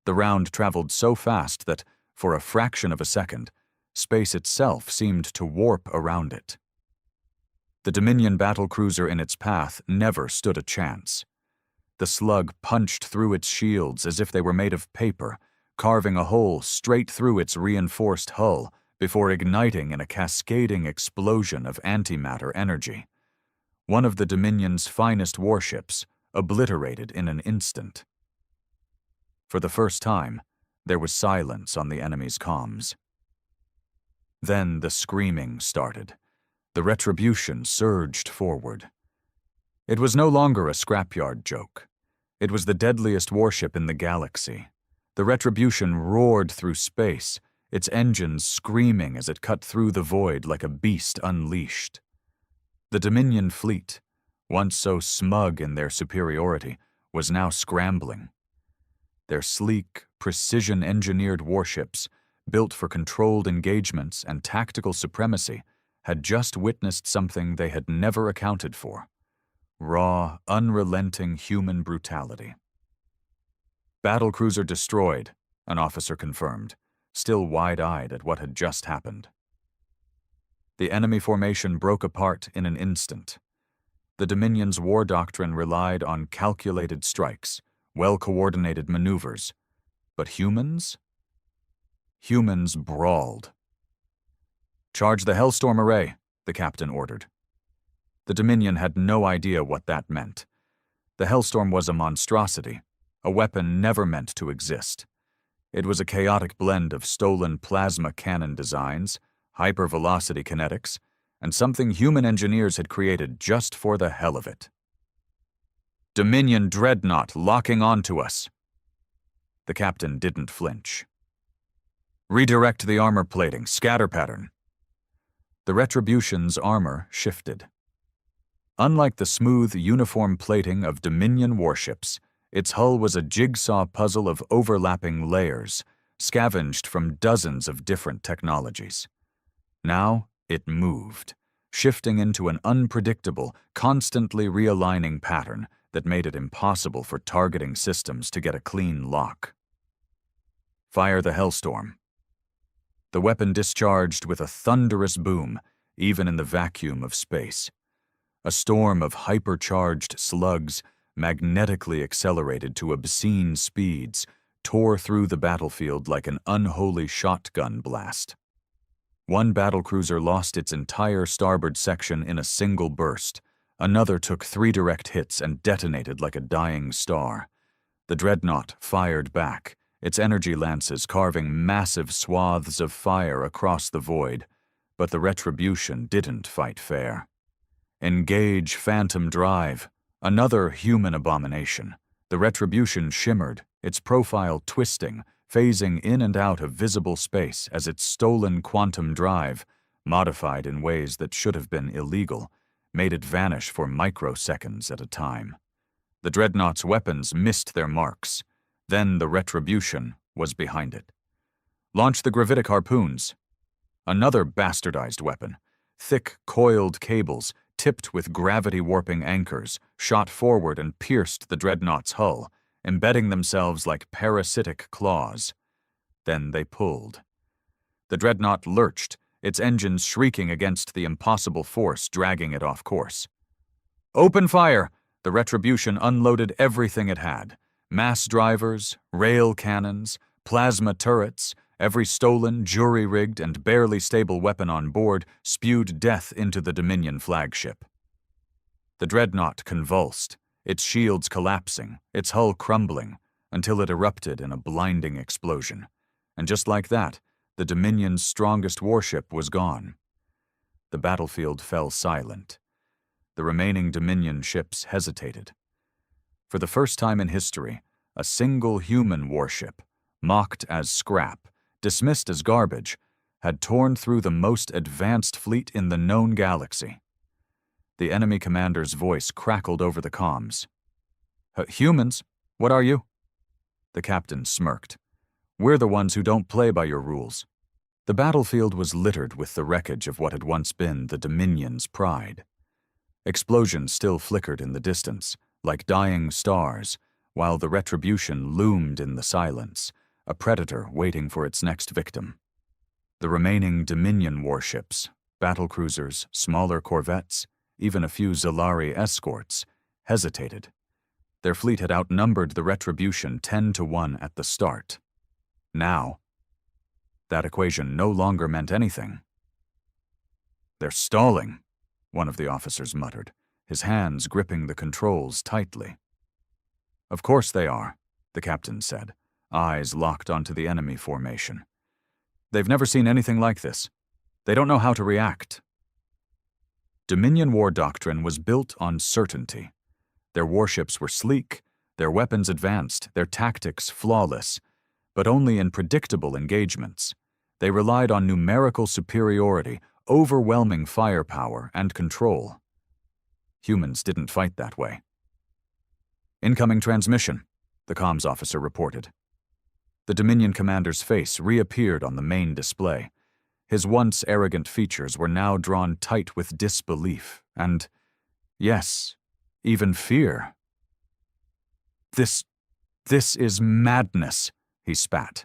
[SPEAKER 1] The round traveled so fast that, for a fraction of a second, space itself seemed to warp around it. The Dominion battlecruiser in its path never stood a chance. The slug punched through its shields as if they were made of paper, carving a hole straight through its reinforced hull before igniting in a cascading explosion of antimatter energy. One of the Dominion's finest warships, obliterated in an instant. For the first time, there was silence on the enemy's comms. Then the screaming started. The Retribution surged forward. It was no longer a scrapyard joke. It was the deadliest warship in the galaxy. The Retribution roared through space, its engines screaming as it cut through the void like a beast unleashed. The Dominion fleet, once so smug in their superiority, was now scrambling. Their sleek, precision-engineered warships, built for controlled engagements and tactical supremacy, had just witnessed something they had never accounted for: raw, unrelenting human brutality. Battlecruiser destroyed, an officer confirmed, still wide-eyed at what had just happened. The enemy formation broke apart in an instant. The Dominion's war doctrine relied on calculated strikes, well-coordinated maneuvers. But humans? Humans brawled. "Charge the Hellstorm array," the captain ordered. The Dominion had no idea what that meant. The Hellstorm was a monstrosity, a weapon never meant to exist. It was a chaotic blend of stolen plasma cannon designs, hypervelocity kinetics, and something human engineers had created just for the hell of it. "Dominion dreadnought locking onto us." The captain didn't flinch. "Redirect the armor plating, scatter pattern." The Retribution's armor shifted. Unlike the smooth, uniform plating of Dominion warships, its hull was a jigsaw puzzle of overlapping layers, scavenged from dozens of different technologies. Now it moved, shifting into an unpredictable, constantly realigning pattern that made it impossible for targeting systems to get a clean lock. "Fire the Hellstorm." The weapon discharged with a thunderous boom, even in the vacuum of space. A storm of hypercharged slugs, magnetically accelerated to obscene speeds, tore through the battlefield like an unholy shotgun blast. One battlecruiser lost its entire starboard section in a single burst. Another took 3 direct hits and detonated like a dying star. The dreadnought fired back, its energy lances carving massive swaths of fire across the void. But the Retribution didn't fight fair. Engage Phantom Drive, another human abomination. The Retribution shimmered, its profile twisting, phasing in and out of visible space as its stolen quantum drive, modified in ways that should have been illegal, made it vanish for microseconds at a time. The dreadnought's weapons missed their marks. Then the Retribution was behind it. "Launch the gravitic harpoons." Another bastardized weapon. Thick, coiled cables, tipped with gravity-warping anchors, shot forward and pierced the dreadnought's hull, embedding themselves like parasitic claws. Then they pulled. The dreadnought lurched, its engines shrieking against the impossible force dragging it off course. "Open fire!" The Retribution unloaded everything it had. Mass drivers, rail cannons, plasma turrets, every stolen, jury-rigged, and barely stable weapon on board spewed death into the Dominion flagship. The dreadnought convulsed, its shields collapsing, its hull crumbling, until it erupted in a blinding explosion. And just like that, the Dominion's strongest warship was gone. The battlefield fell silent. The remaining Dominion ships hesitated. For the first time in history, a single human warship, mocked as scrap, dismissed as garbage, had torn through the most advanced fleet in the known galaxy. The enemy commander's voice crackled over the comms. "Humans, what are you?" The captain smirked. "We're the ones who don't play by your rules." The battlefield was littered with the wreckage of what had once been the Dominion's pride. Explosions still flickered in the distance, like dying stars, while the Retribution loomed in the silence, a predator waiting for its next victim. The remaining Dominion warships, battlecruisers, smaller corvettes, even a few Zalari escorts, hesitated. Their fleet had outnumbered the Retribution 10-1 at the start. Now, that equation no longer meant anything. "They're stalling," one of the officers muttered, his hands gripping the controls tightly. "Of course they are," the captain said, eyes locked onto the enemy formation. "They've never seen anything like this. They don't know how to react." Dominion war doctrine was built on certainty. Their warships were sleek, their weapons advanced, their tactics flawless, but only in predictable engagements. They relied on numerical superiority, overwhelming firepower, and control. Humans didn't fight that way. "Incoming transmission," the comms officer reported. The Dominion commander's face reappeared on the main display. His once arrogant features were now drawn tight with disbelief and, yes, even fear. This is madness," he spat,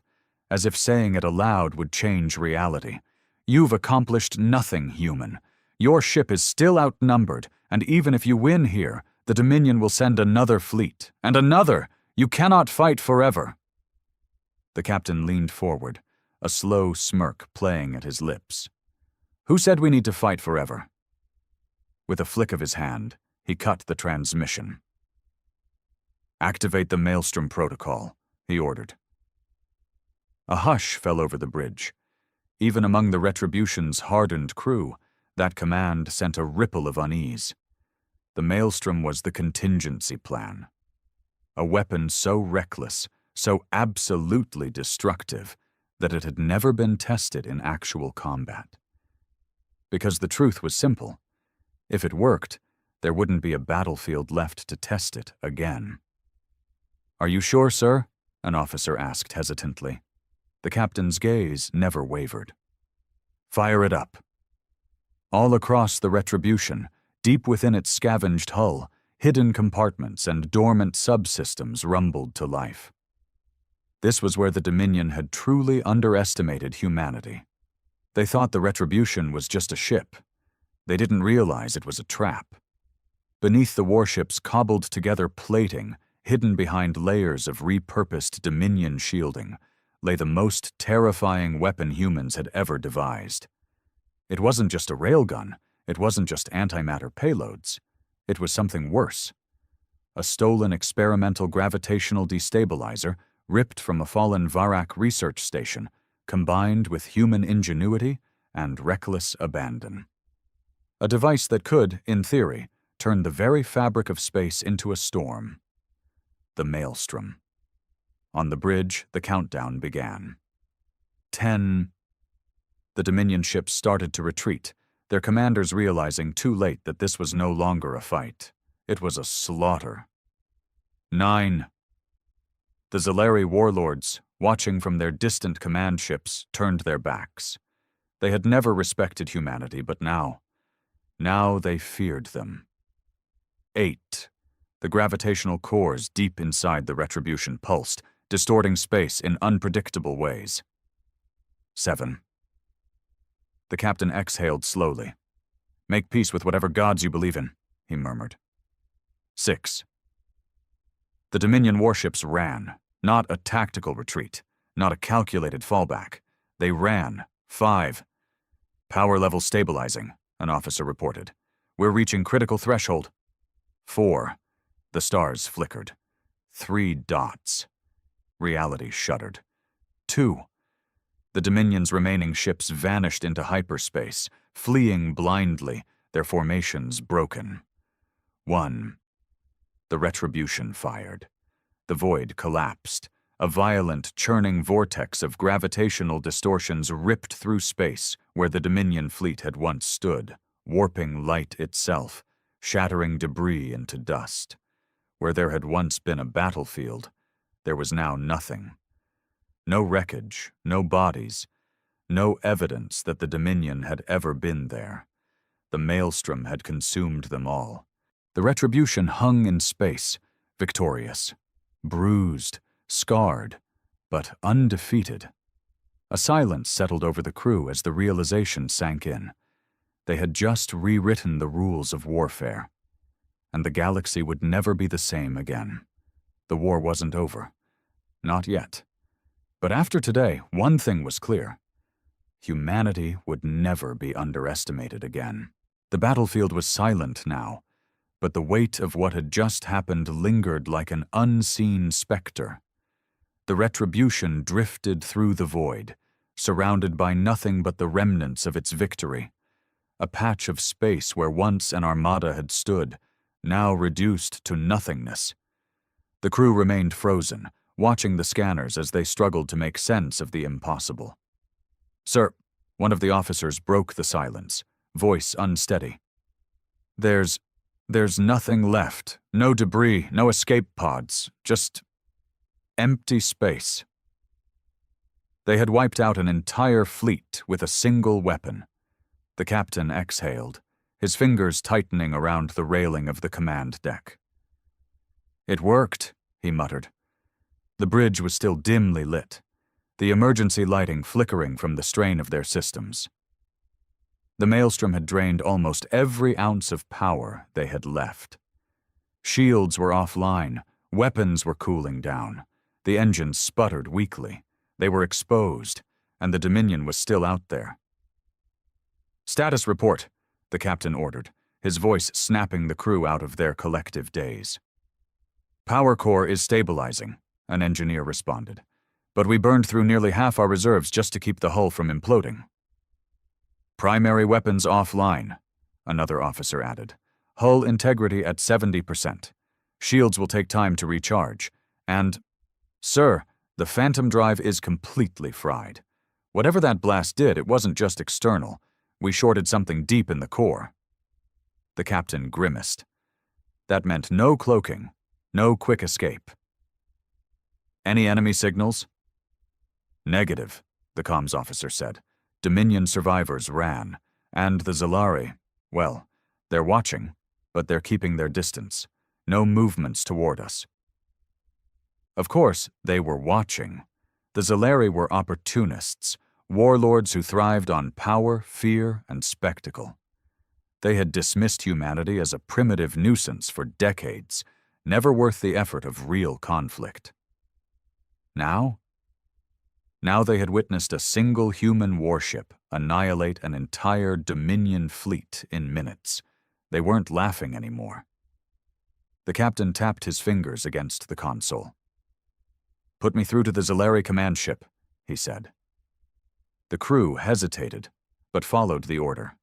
[SPEAKER 1] as if saying it aloud would change reality. "You've accomplished nothing, human. Your ship is still outnumbered, and even if you win here, the Dominion will send another fleet, and another. You cannot fight forever." The captain leaned forward, a slow smirk playing at his lips. "Who said we need to fight forever?" With a flick of his hand, he cut the transmission. "Activate the Maelstrom protocol," he ordered. A hush fell over the bridge. Even among the Retribution's hardened crew, that command sent a ripple of unease. The Maelstrom was the contingency plan. A weapon so reckless, so absolutely destructive, that it had never been tested in actual combat. Because the truth was simple. If it worked, there wouldn't be a battlefield left to test it again. "Are you sure, sir?" an officer asked hesitantly. The captain's gaze never wavered. "Fire it up." All across the Retribution, deep within its scavenged hull, hidden compartments and dormant subsystems rumbled to life. This was where the Dominion had truly underestimated humanity. They thought the Retribution was just a ship. They didn't realize it was a trap. Beneath the warship's cobbled-together plating, hidden behind layers of repurposed Dominion shielding, lay the most terrifying weapon humans had ever devised. It wasn't just a railgun. It wasn't just antimatter payloads. It was something worse. A stolen experimental gravitational destabilizer ripped from a fallen Varak research station, combined with human ingenuity and reckless abandon. A device that could, in theory, turn the very fabric of space into a storm. The Maelstrom. On the bridge, the countdown began. 10. The Dominion ships started to retreat, their commanders realizing too late that this was no longer a fight. It was a slaughter. 9. The Zalari warlords, watching from their distant command ships, turned their backs. They had never respected humanity, but now they feared them. 8. The gravitational cores deep inside the Retribution pulsed, distorting space in unpredictable ways. 7. The captain exhaled slowly. "Make peace with whatever gods you believe in," he murmured. 6. The Dominion warships ran, not a tactical retreat, not a calculated fallback. They ran. 5. "Power level stabilizing," an officer reported. "We're reaching critical threshold." 4. The stars flickered. 3 dots. Reality shuddered. 2. The Dominion's remaining ships vanished into hyperspace, fleeing blindly, their formations broken. 1. The Retribution fired. The void collapsed. A violent, churning vortex of gravitational distortions ripped through space where the Dominion fleet had once stood, warping light itself, shattering debris into dust. Where there had once been a battlefield, there was now nothing. No wreckage, no bodies, no evidence that the Dominion had ever been there. The Maelstrom had consumed them all. The Retribution hung in space, victorious, bruised, scarred, but undefeated. A silence settled over the crew as the realization sank in. They had just rewritten the rules of warfare, and the galaxy would never be the same again. The war wasn't over. Not yet. But after today, one thing was clear. Humanity would never be underestimated again. The battlefield was silent now, but the weight of what had just happened lingered like an unseen specter. The Retribution drifted through the void, surrounded by nothing but the remnants of its victory. A patch of space where once an armada had stood, now reduced to nothingness. The crew remained frozen, watching the scanners as they struggled to make sense of the impossible. "Sir," one of the officers broke the silence, voice unsteady. There's nothing left. No debris, no escape pods, just empty space." They had wiped out an entire fleet with a single weapon. The captain exhaled, his fingers tightening around the railing of the command deck. "It worked," he muttered. The bridge was still dimly lit. the emergency lighting flickering from the strain of their systems. The maelstrom had drained almost every ounce of power they had left. Shields were offline, weapons were cooling down, the engines sputtered weakly, they were exposed, and the Dominion was still out there. "Status report," the captain ordered, his voice snapping the crew out of their collective daze. "Power core is stabilizing," an engineer responded, "but we burned through nearly half our reserves just to keep the hull from imploding." "Primary weapons offline," another officer added. "Hull integrity at 70%. Shields will take time to recharge. And, sir, the Phantom drive is completely fried. Whatever that blast did, it wasn't just external. We shorted something deep in the core." The captain grimaced. That meant no cloaking, no quick escape. "Any enemy signals?" "Negative," the comms officer said. "Dominion survivors ran, and the Zalari, well, they're watching, but they're keeping their distance. No movements toward us." Of course, they were watching. The Zalari were opportunists, warlords who thrived on power, fear, and spectacle. They had dismissed humanity as a primitive nuisance for decades, never worth the effort of real conflict. Now they had witnessed a single human warship annihilate an entire Dominion fleet in minutes. They weren't laughing anymore. The captain tapped his fingers against the console. "Put me through to the Zalari command ship," he said. The crew hesitated, but followed the order.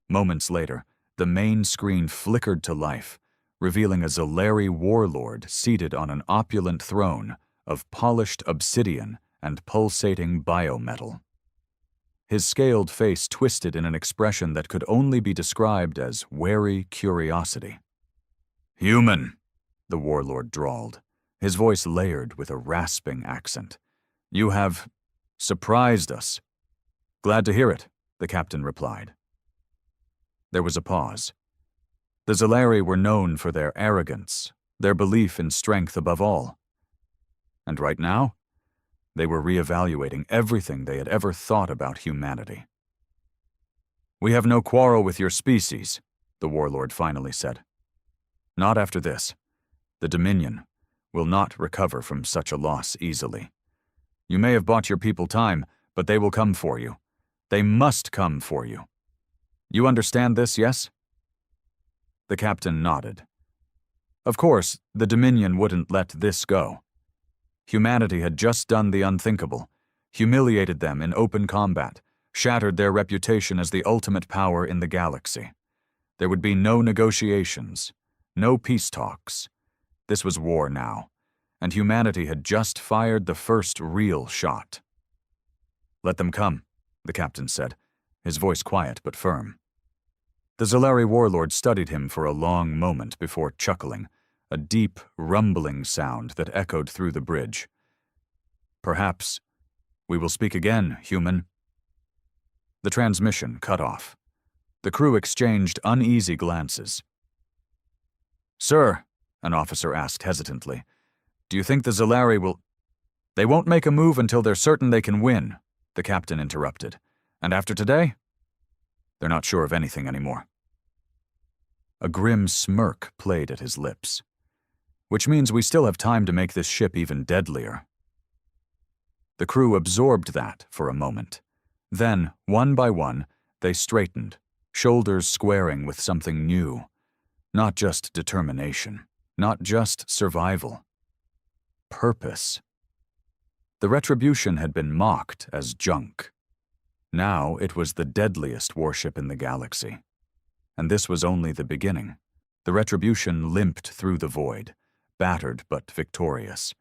[SPEAKER 1] Moments later, the main screen flickered to life, revealing a Zalari warlord seated on an opulent throne of polished obsidian and pulsating biometal. His scaled face twisted in an expression that could only be described as wary curiosity. "Human," the warlord drawled, his voice layered with a rasping accent. "You have surprised us." "Glad to hear it," the captain replied. There was a pause. The Zalari were known for their arrogance, their belief in strength above all. And right now, they were reevaluating everything they had ever thought about humanity. "We have no quarrel with your species," the warlord finally said. "Not after this. The Dominion will not recover from such a loss easily. You may have bought your people time, but they will come for you. They must come for you. You understand this, yes?" The captain nodded. Of course, the Dominion wouldn't let this go. Humanity had just done the unthinkable, humiliated them in open combat, shattered their reputation as the ultimate power in the galaxy. There would be no negotiations, no peace talks. This was war now, and humanity had just fired the first real shot. "Let them come," the captain said, his voice quiet but firm. The Zalari warlord studied him for a long moment before chuckling, a deep, rumbling sound that echoed through the bridge. "Perhaps we will speak again, human." The transmission cut off. The crew exchanged uneasy glances. "Sir," an officer asked hesitantly, "do you think the Zalari will—" "They won't make a move until they're certain they can win," the captain interrupted. "And after today? They're not sure of anything anymore." A grim smirk played at his lips. "Which means we still have time to make this ship even deadlier." The crew absorbed that for a moment. Then, one by one, they straightened, shoulders squaring with something new. Not just determination, not just survival. Purpose. The Retribution had been mocked as junk. Now it was the deadliest warship in the galaxy. And this was only the beginning. The Retribution limped through the void, battered but victorious.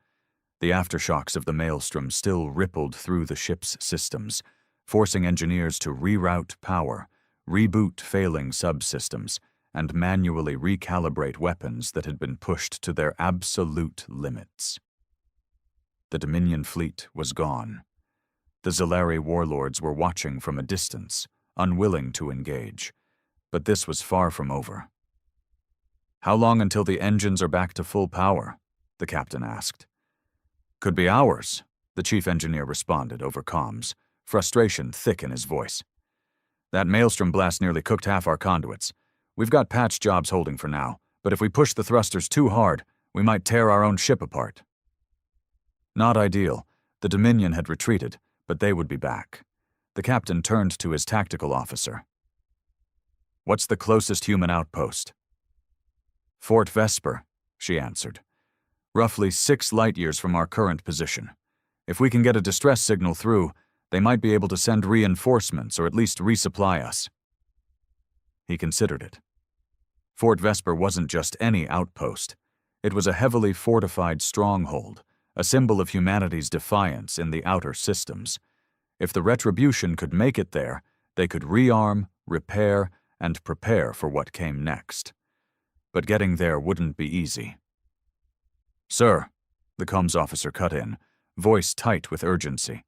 [SPEAKER 1] The aftershocks of the maelstrom still rippled through the ship's systems, forcing engineers to reroute power, reboot failing subsystems, and manually recalibrate weapons that had been pushed to their absolute limits. The Dominion fleet was gone. The Zalari warlords were watching from a distance, unwilling to engage. But this was far from over. "How long until the engines are back to full power?" the captain asked. "Could be hours," the chief engineer responded over comms, frustration thick in his voice. That maelstrom blast nearly cooked half our conduits. We've got patch jobs holding for now, but if we push the thrusters too hard, we might tear our own ship apart. Not ideal. The Dominion had retreated, but they would be back. The captain turned to his tactical officer. What's the closest human outpost? Fort Vesper, she answered. Roughly 6 light-years from our current position. If we can get a distress signal through, they might be able to send reinforcements or at least resupply us. He considered it. Fort Vesper wasn't just any outpost. It was a heavily fortified stronghold, a symbol of humanity's defiance in the outer systems. If the Retribution could make it there, they could rearm, repair, and prepare for what came next. But getting there wouldn't be easy. Sir, the comms officer cut in, voice tight with urgency.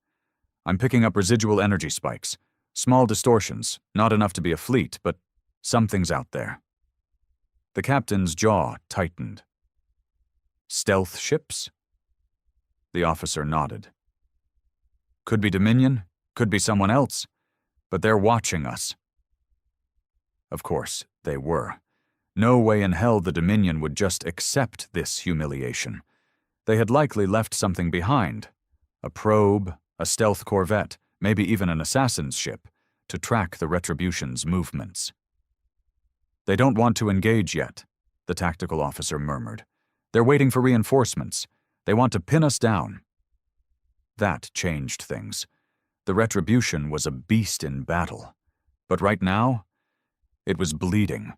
[SPEAKER 1] I'm picking up residual energy spikes. Small distortions, not enough to be a fleet, but something's out there. The captain's jaw tightened. Stealth ships? The officer nodded. Could be Dominion, could be someone else, but they're watching us. Of course, they were. No way in hell the Dominion would just accept this humiliation. They had likely left something behind. A probe, a stealth corvette, maybe even an assassin's ship, to track the Retribution's movements. They don't want to engage yet, the tactical officer murmured. They're waiting for reinforcements. They want to pin us down. That changed things. The Retribution was a beast in battle. But right now, it was bleeding.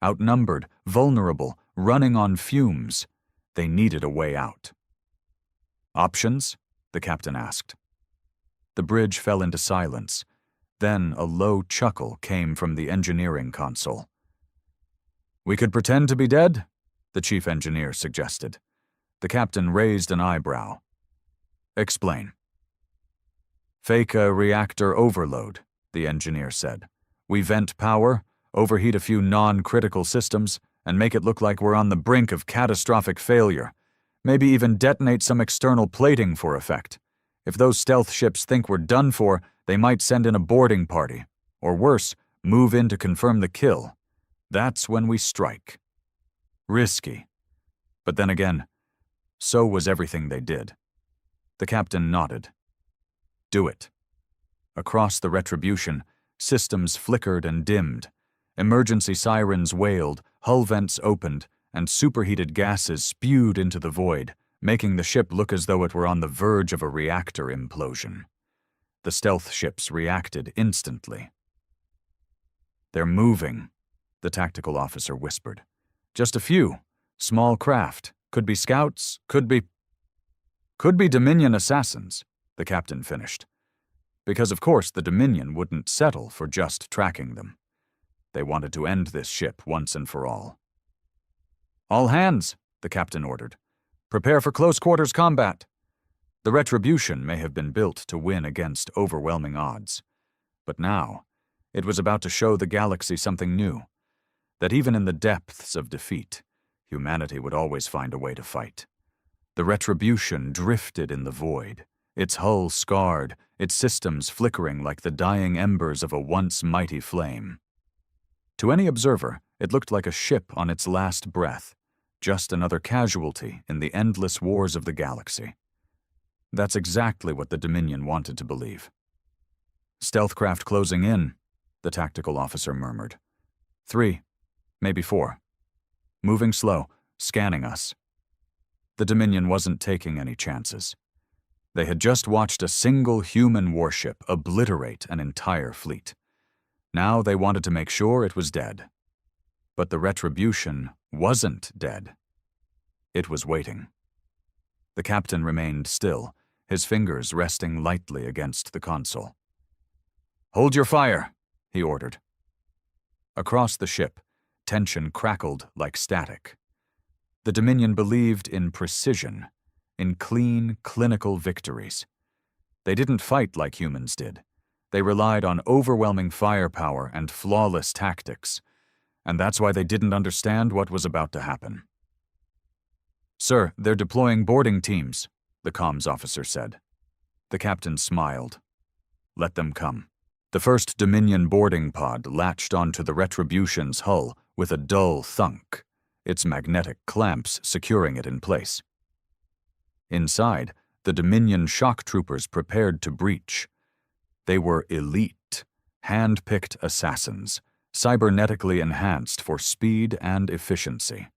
[SPEAKER 1] Outnumbered, vulnerable, running on fumes. They needed a way out. Options? The captain asked. The bridge fell into silence. Then a low chuckle came from the engineering console. We could pretend to be dead, the chief engineer suggested. The captain raised an eyebrow. Explain. Fake a reactor overload, the engineer said. We vent power, overheat a few non-critical systems, and make it look like we're on the brink of catastrophic failure. Maybe even detonate some external plating for effect. If those stealth ships think we're done for, they might send in a boarding party. Or worse, move in to confirm the kill. That's when we strike. Risky. But then again, so was everything they did. The captain nodded. Do it. Across the Retribution, systems flickered and dimmed. Emergency sirens wailed, hull vents opened, and superheated gases spewed into the void, making the ship look as though it were on the verge of a reactor implosion. The stealth ships reacted instantly. They're moving, the tactical officer whispered. Just a few. Small craft. Could be scouts, could be Dominion assassins, the captain finished. Because of course the Dominion wouldn't settle for just tracking them. They wanted to end this ship once and for all. All hands, the captain ordered. Prepare for close-quarters combat. The Retribution may have been built to win against overwhelming odds. But now, it was about to show the galaxy something new. That even in the depths of defeat, humanity would always find a way to fight. The Retribution drifted in the void, its hull scarred, its systems flickering like the dying embers of a once mighty flame. To any observer, it looked like a ship on its last breath, just another casualty in the endless wars of the galaxy. That's exactly what the Dominion wanted to believe. Stealthcraft closing in, the tactical officer murmured. 3, maybe 4. Moving slow, scanning us. The Dominion wasn't taking any chances. They had just watched a single human warship obliterate an entire fleet. Now they wanted to make sure it was dead. But the Retribution wasn't dead. It was waiting. The captain remained still, his fingers resting lightly against the console. Hold your fire, he ordered. Across the ship, tension crackled like static. The Dominion believed in precision, in clean, clinical victories. They didn't fight like humans did. They relied on overwhelming firepower and flawless tactics, and that's why they didn't understand what was about to happen. Sir, they're deploying boarding teams, the comms officer said. The captain smiled. Let them come. The first Dominion boarding pod latched onto the Retribution's hull with a dull thunk, its magnetic clamps securing it in place. Inside, the Dominion shock troopers prepared to breach. They were elite, hand-picked assassins, cybernetically enhanced for speed and efficiency.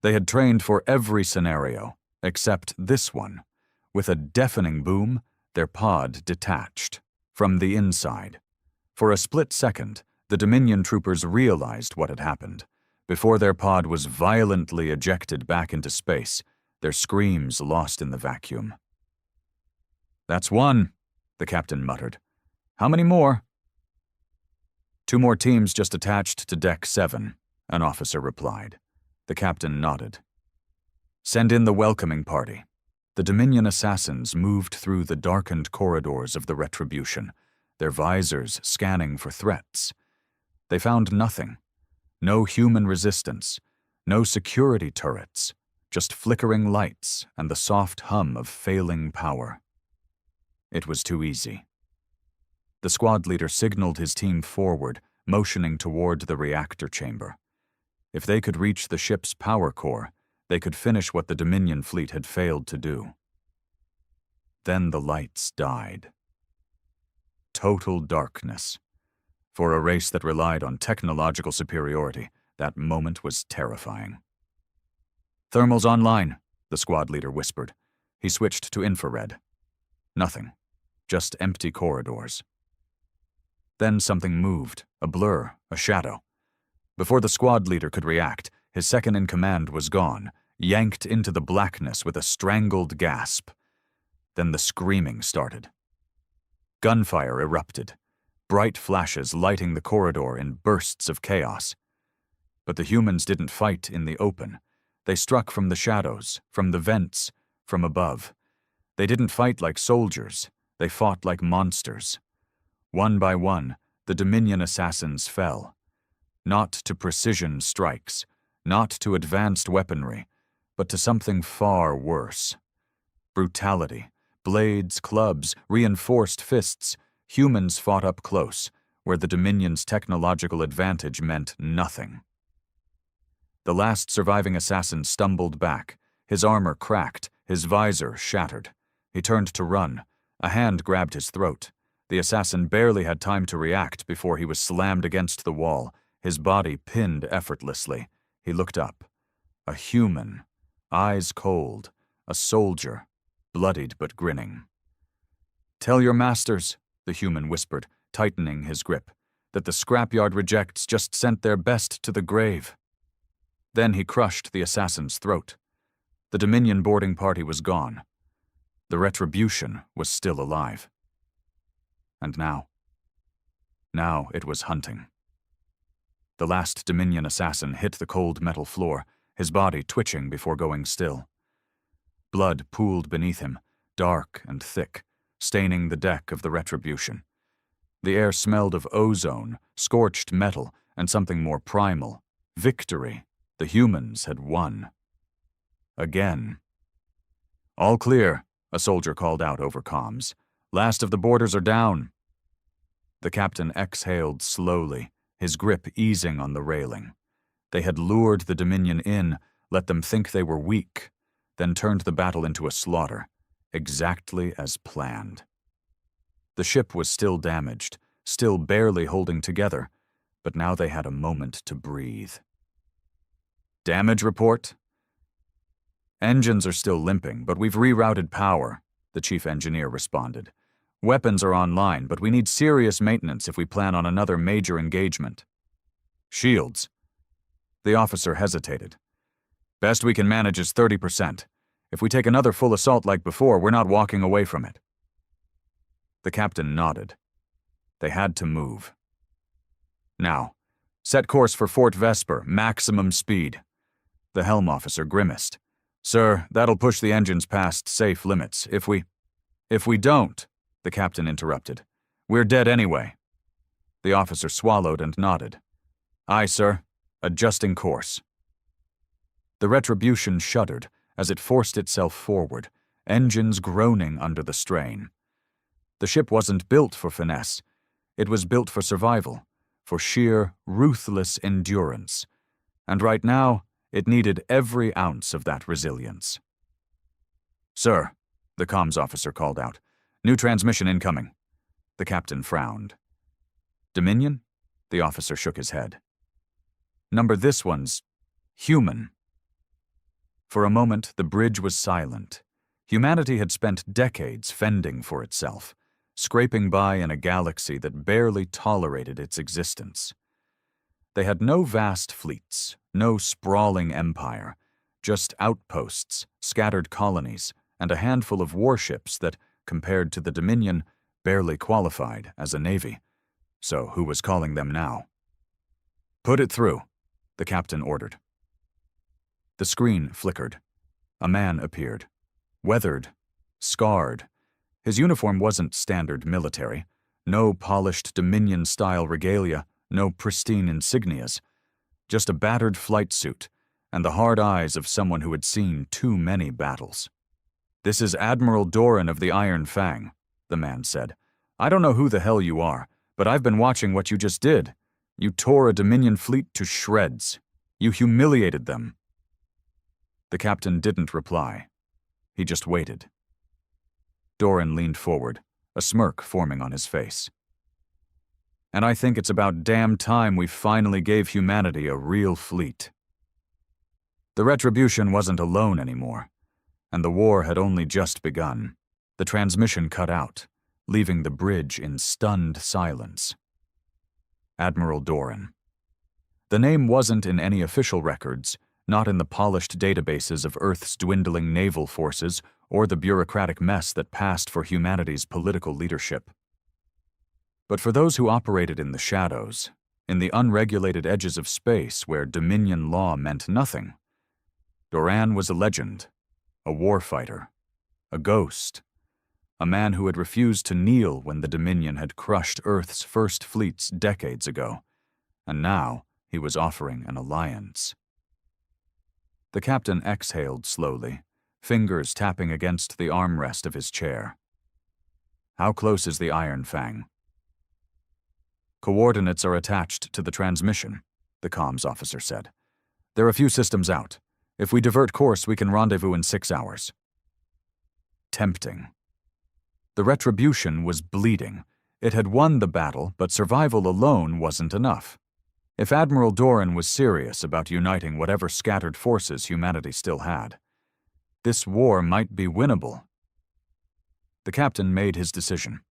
[SPEAKER 1] They had trained for every scenario, except this one. With a deafening boom, their pod detached from the inside. For a split second, the Dominion troopers realized what had happened. Before their pod was violently ejected back into space, their screams lost in the vacuum. "That's one," the captain muttered. "How many more?" "Two more teams just attached to Deck 7, an officer replied. The captain nodded. "Send in the welcoming party." The Dominion assassins moved through the darkened corridors of the Retribution, their visors scanning for threats. They found nothing. No human resistance, no security turrets, just flickering lights and the soft hum of failing power. It was too easy. The squad leader signaled his team forward, motioning toward the reactor chamber. If they could reach the ship's power core, they could finish what the Dominion fleet had failed to do. Then the lights died. Total darkness. For a race that relied on technological superiority, that moment was terrifying. "Thermals online," the squad leader whispered. He switched to infrared. Nothing. Just empty corridors. Then something moved, a blur, a shadow. Before the squad leader could react, his second-in-command was gone, yanked into the blackness with a strangled gasp. Then the screaming started. Gunfire erupted, bright flashes lighting the corridor in bursts of chaos. But the humans didn't fight in the open. They struck from the shadows, from the vents, from above. They didn't fight like soldiers. They fought like monsters. One by one, the Dominion assassins fell. Not to precision strikes, not to advanced weaponry, but to something far worse. Brutality, blades, clubs, reinforced fists. Humans fought up close, where the Dominion's technological advantage meant nothing. The last surviving assassin stumbled back, his armor cracked, his visor shattered. He turned to run. A hand grabbed his throat. The assassin barely had time to react before he was slammed against the wall, his body pinned effortlessly. He looked up. A human, eyes cold, a soldier, bloodied but grinning. "Tell your masters," the human whispered, tightening his grip, "that the scrapyard rejects just sent their best to the grave." Then he crushed the assassin's throat. The Dominion boarding party was gone. The Retribution was still alive. And now it was hunting. The last Dominion assassin hit the cold metal floor, his body twitching before going still. Blood pooled beneath him, dark and thick, staining the deck of the Retribution. The air smelled of ozone, scorched metal, and something more primal. Victory. The humans had won. Again. "All clear," a soldier called out over comms. "Last of the boarders are down." The captain exhaled slowly, his grip easing on the railing. They had lured the Dominion in, let them think they were weak, then turned the battle into a slaughter, exactly as planned. The ship was still damaged, still barely holding together, but now they had a moment to breathe. "Damage report?" "Engines are still limping, but we've rerouted power," the chief engineer responded. "Weapons are online, but we need serious maintenance if we plan on another major engagement." "Shields?" The officer hesitated. "Best we can manage is 30%. If we take another full assault like before, we're not walking away from it." The captain nodded. They had to move. "Now, set course for Fort Vesper, maximum speed." The helm officer grimaced. "Sir, that'll push the engines past safe limits. If we don't," the captain interrupted, "we're dead anyway." The officer swallowed and nodded. "Aye, sir. Adjusting course." The Retribution shuddered as it forced itself forward, engines groaning under the strain. The ship wasn't built for finesse. It was built for survival, for sheer, ruthless endurance. And right now, it needed every ounce of that resilience. "Sir," the comms officer called out. "New transmission incoming." The captain frowned. "Dominion?" The officer shook his head. "Number this one's human." For a moment, the bridge was silent. Humanity had spent decades fending for itself, scraping by in a galaxy that barely tolerated its existence. They had no vast fleets, no sprawling empire, just outposts, scattered colonies, and a handful of warships that, compared to the Dominion, barely qualified as a navy. So who was calling them now? "Put it through," the captain ordered. The screen flickered. A man appeared. Weathered, scarred. His uniform wasn't standard military. No polished Dominion-style regalia, no pristine insignias. Just a battered flight suit, and the hard eyes of someone who had seen too many battles. "This is Admiral Doran of the Iron Fang," the man said. "I don't know who the hell you are, but I've been watching what you just did. You tore a Dominion fleet to shreds. You humiliated them." The captain didn't reply. He just waited. Doran leaned forward, a smirk forming on his face. "And I think it's about damn time we finally gave humanity a real fleet." The retribution wasn't alone anymore, and the war had only just begun. The transmission cut out, leaving the bridge in stunned silence. Admiral Doran. The name wasn't in any official records, not in the polished databases of Earth's dwindling naval forces or the bureaucratic mess that passed for humanity's political leadership. But for those who operated in the shadows, in the unregulated edges of space where Dominion law meant nothing, Doran was a legend, a warfighter, a ghost, a man who had refused to kneel when the Dominion had crushed Earth's first fleets decades ago, and now he was offering an alliance. The captain exhaled slowly, fingers tapping against the armrest of his chair. "How close is the Iron Fang?" "Coordinates are attached to the transmission," the comms officer said. "They're a few systems out. If we divert course, we can rendezvous in 6 hours." Tempting. The retribution was bleeding. It had won the battle, but survival alone wasn't enough. If Admiral Doran was serious about uniting whatever scattered forces humanity still had, this war might be winnable. The captain made his decision.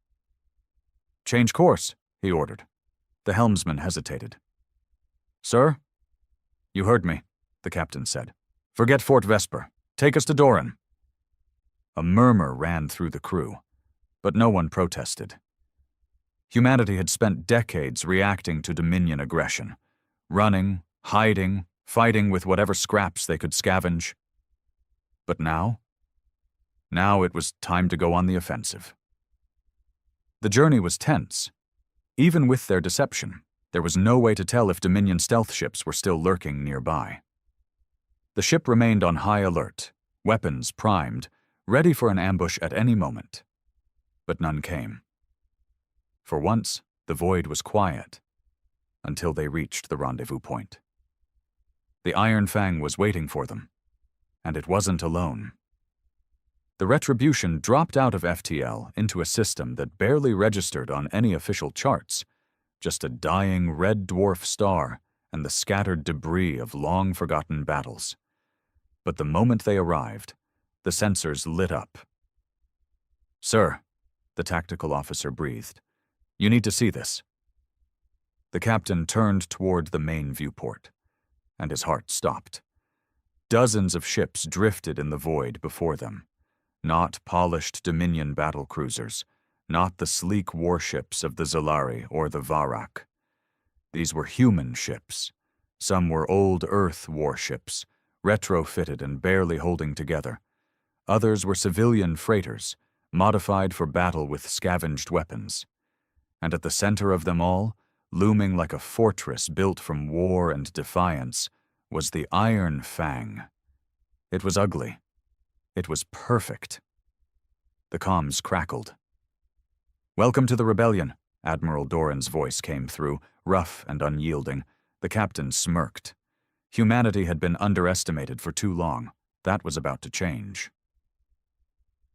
[SPEAKER 1] "Change course," he ordered. The helmsman hesitated. "Sir?" "You heard me," the captain said. "Forget Fort Vesper. Take us to Doran." A murmur ran through the crew, but no one protested. Humanity had spent decades reacting to Dominion aggression, running, hiding, fighting with whatever scraps they could scavenge. But now? Now it was time to go on the offensive. The journey was tense. Even with their deception, there was no way to tell if Dominion stealth ships were still lurking nearby. The ship remained on high alert, weapons primed, ready for an ambush at any moment. But none came. For once, the void was quiet, until they reached the rendezvous point. The Iron Fang was waiting for them, and it wasn't alone. The retribution dropped out of FTL into a system that barely registered on any official charts, just a dying red dwarf star and the scattered debris of long-forgotten battles. But the moment they arrived, the sensors lit up. "Sir," the tactical officer breathed, "you need to see this." The captain turned toward the main viewport, and his heart stopped. Dozens of ships drifted in the void before them. Not polished Dominion battle cruisers, not the sleek warships of the Zalari or the Varak. These were human ships. Some were old Earth warships, retrofitted and barely holding together. Others were civilian freighters, modified for battle with scavenged weapons. And at the center of them all, looming like a fortress built from war and defiance, was the Iron Fang. It was ugly. It was perfect. The comms crackled. Welcome to the rebellion, Admiral Doran's voice came through, rough and unyielding. The captain smirked. Humanity had been underestimated for too long. That was about to change.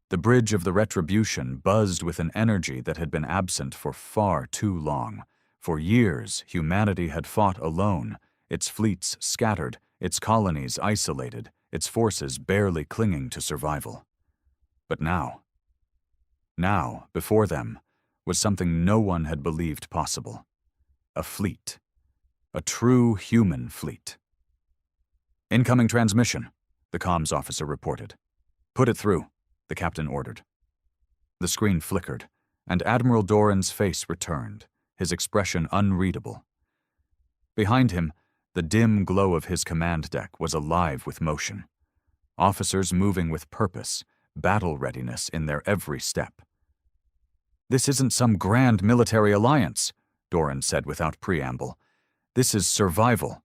[SPEAKER 1] The bridge of the Retribution buzzed with an energy that had been absent for far too long. For years, humanity had fought alone, its fleets scattered, its colonies isolated, its forces barely clinging to survival. But now, before them, was something no one had believed possible. A fleet. A true human fleet. Incoming transmission, the comms officer reported. Put it through, the captain ordered. The screen flickered, and Admiral Doran's face returned, his expression unreadable. Behind him, the dim glow of his command deck was alive with motion. Officers moving with purpose, battle readiness in their every step. This isn't some grand military alliance, Doran said without preamble. This is survival.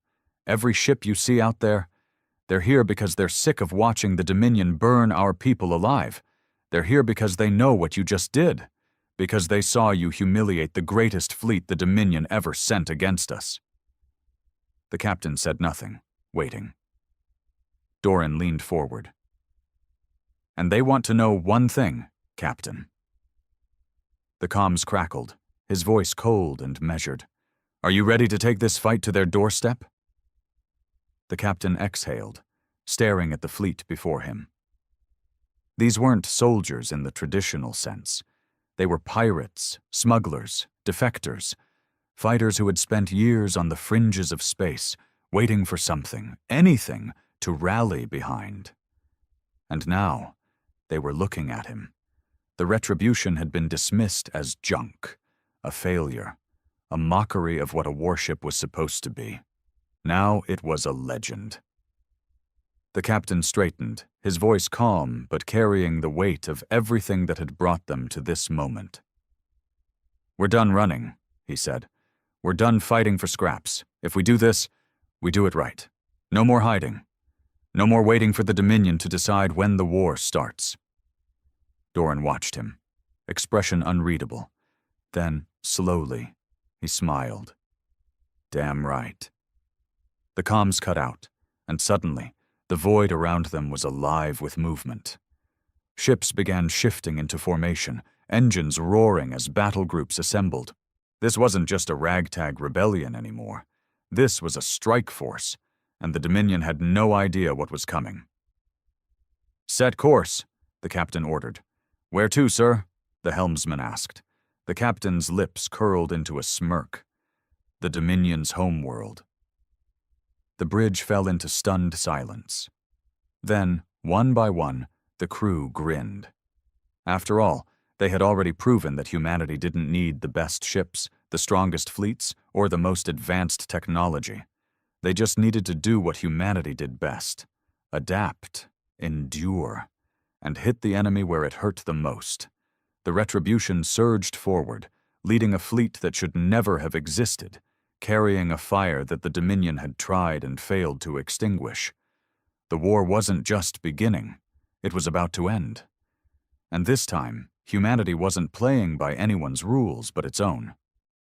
[SPEAKER 1] Every ship you see out there, they're here because they're sick of watching the Dominion burn our people alive. They're here because they know what you just did, because they saw you humiliate the greatest fleet the Dominion ever sent against us. The captain said nothing, waiting. Doran leaned forward. And they want to know one thing, Captain. The comms crackled, his voice cold and measured. Are you ready to take this fight to their doorstep? The captain exhaled, staring at the fleet before him. These weren't soldiers in the traditional sense. They were pirates, smugglers, defectors, fighters who had spent years on the fringes of space, waiting for something, anything, to rally behind. And now, they were looking at him. The Retribution had been dismissed as junk, a failure, a mockery of what a warship was supposed to be. Now it was a legend. The captain straightened, his voice calm but carrying the weight of everything that had brought them to this moment. We're done running, he said. We're done fighting for scraps. If we do this, we do it right. No more hiding. No more waiting for the Dominion to decide when the war starts. Doran watched him, expression unreadable. Then, slowly, he smiled. Damn right. The comms cut out, and suddenly, the void around them was alive with movement. Ships began shifting into formation, engines roaring as battle groups assembled. This wasn't just a ragtag rebellion anymore. This was a strike force, and the Dominion had no idea what was coming. Set course, the captain ordered. Where to, sir? The helmsman asked. The captain's lips curled into a smirk. The Dominion's homeworld. The bridge fell into stunned silence. Then, one by one, the crew grinned. After all, they had already proven that humanity didn't need the best ships, the strongest fleets, or the most advanced technology. They just needed to do what humanity did best: adapt, endure, and hit the enemy where it hurt the most. The Retribution surged forward, leading a fleet that should never have existed, carrying a fire that the Dominion had tried and failed to extinguish. The war wasn't just beginning, it was about to end. And this time, humanity wasn't playing by anyone's rules but its own.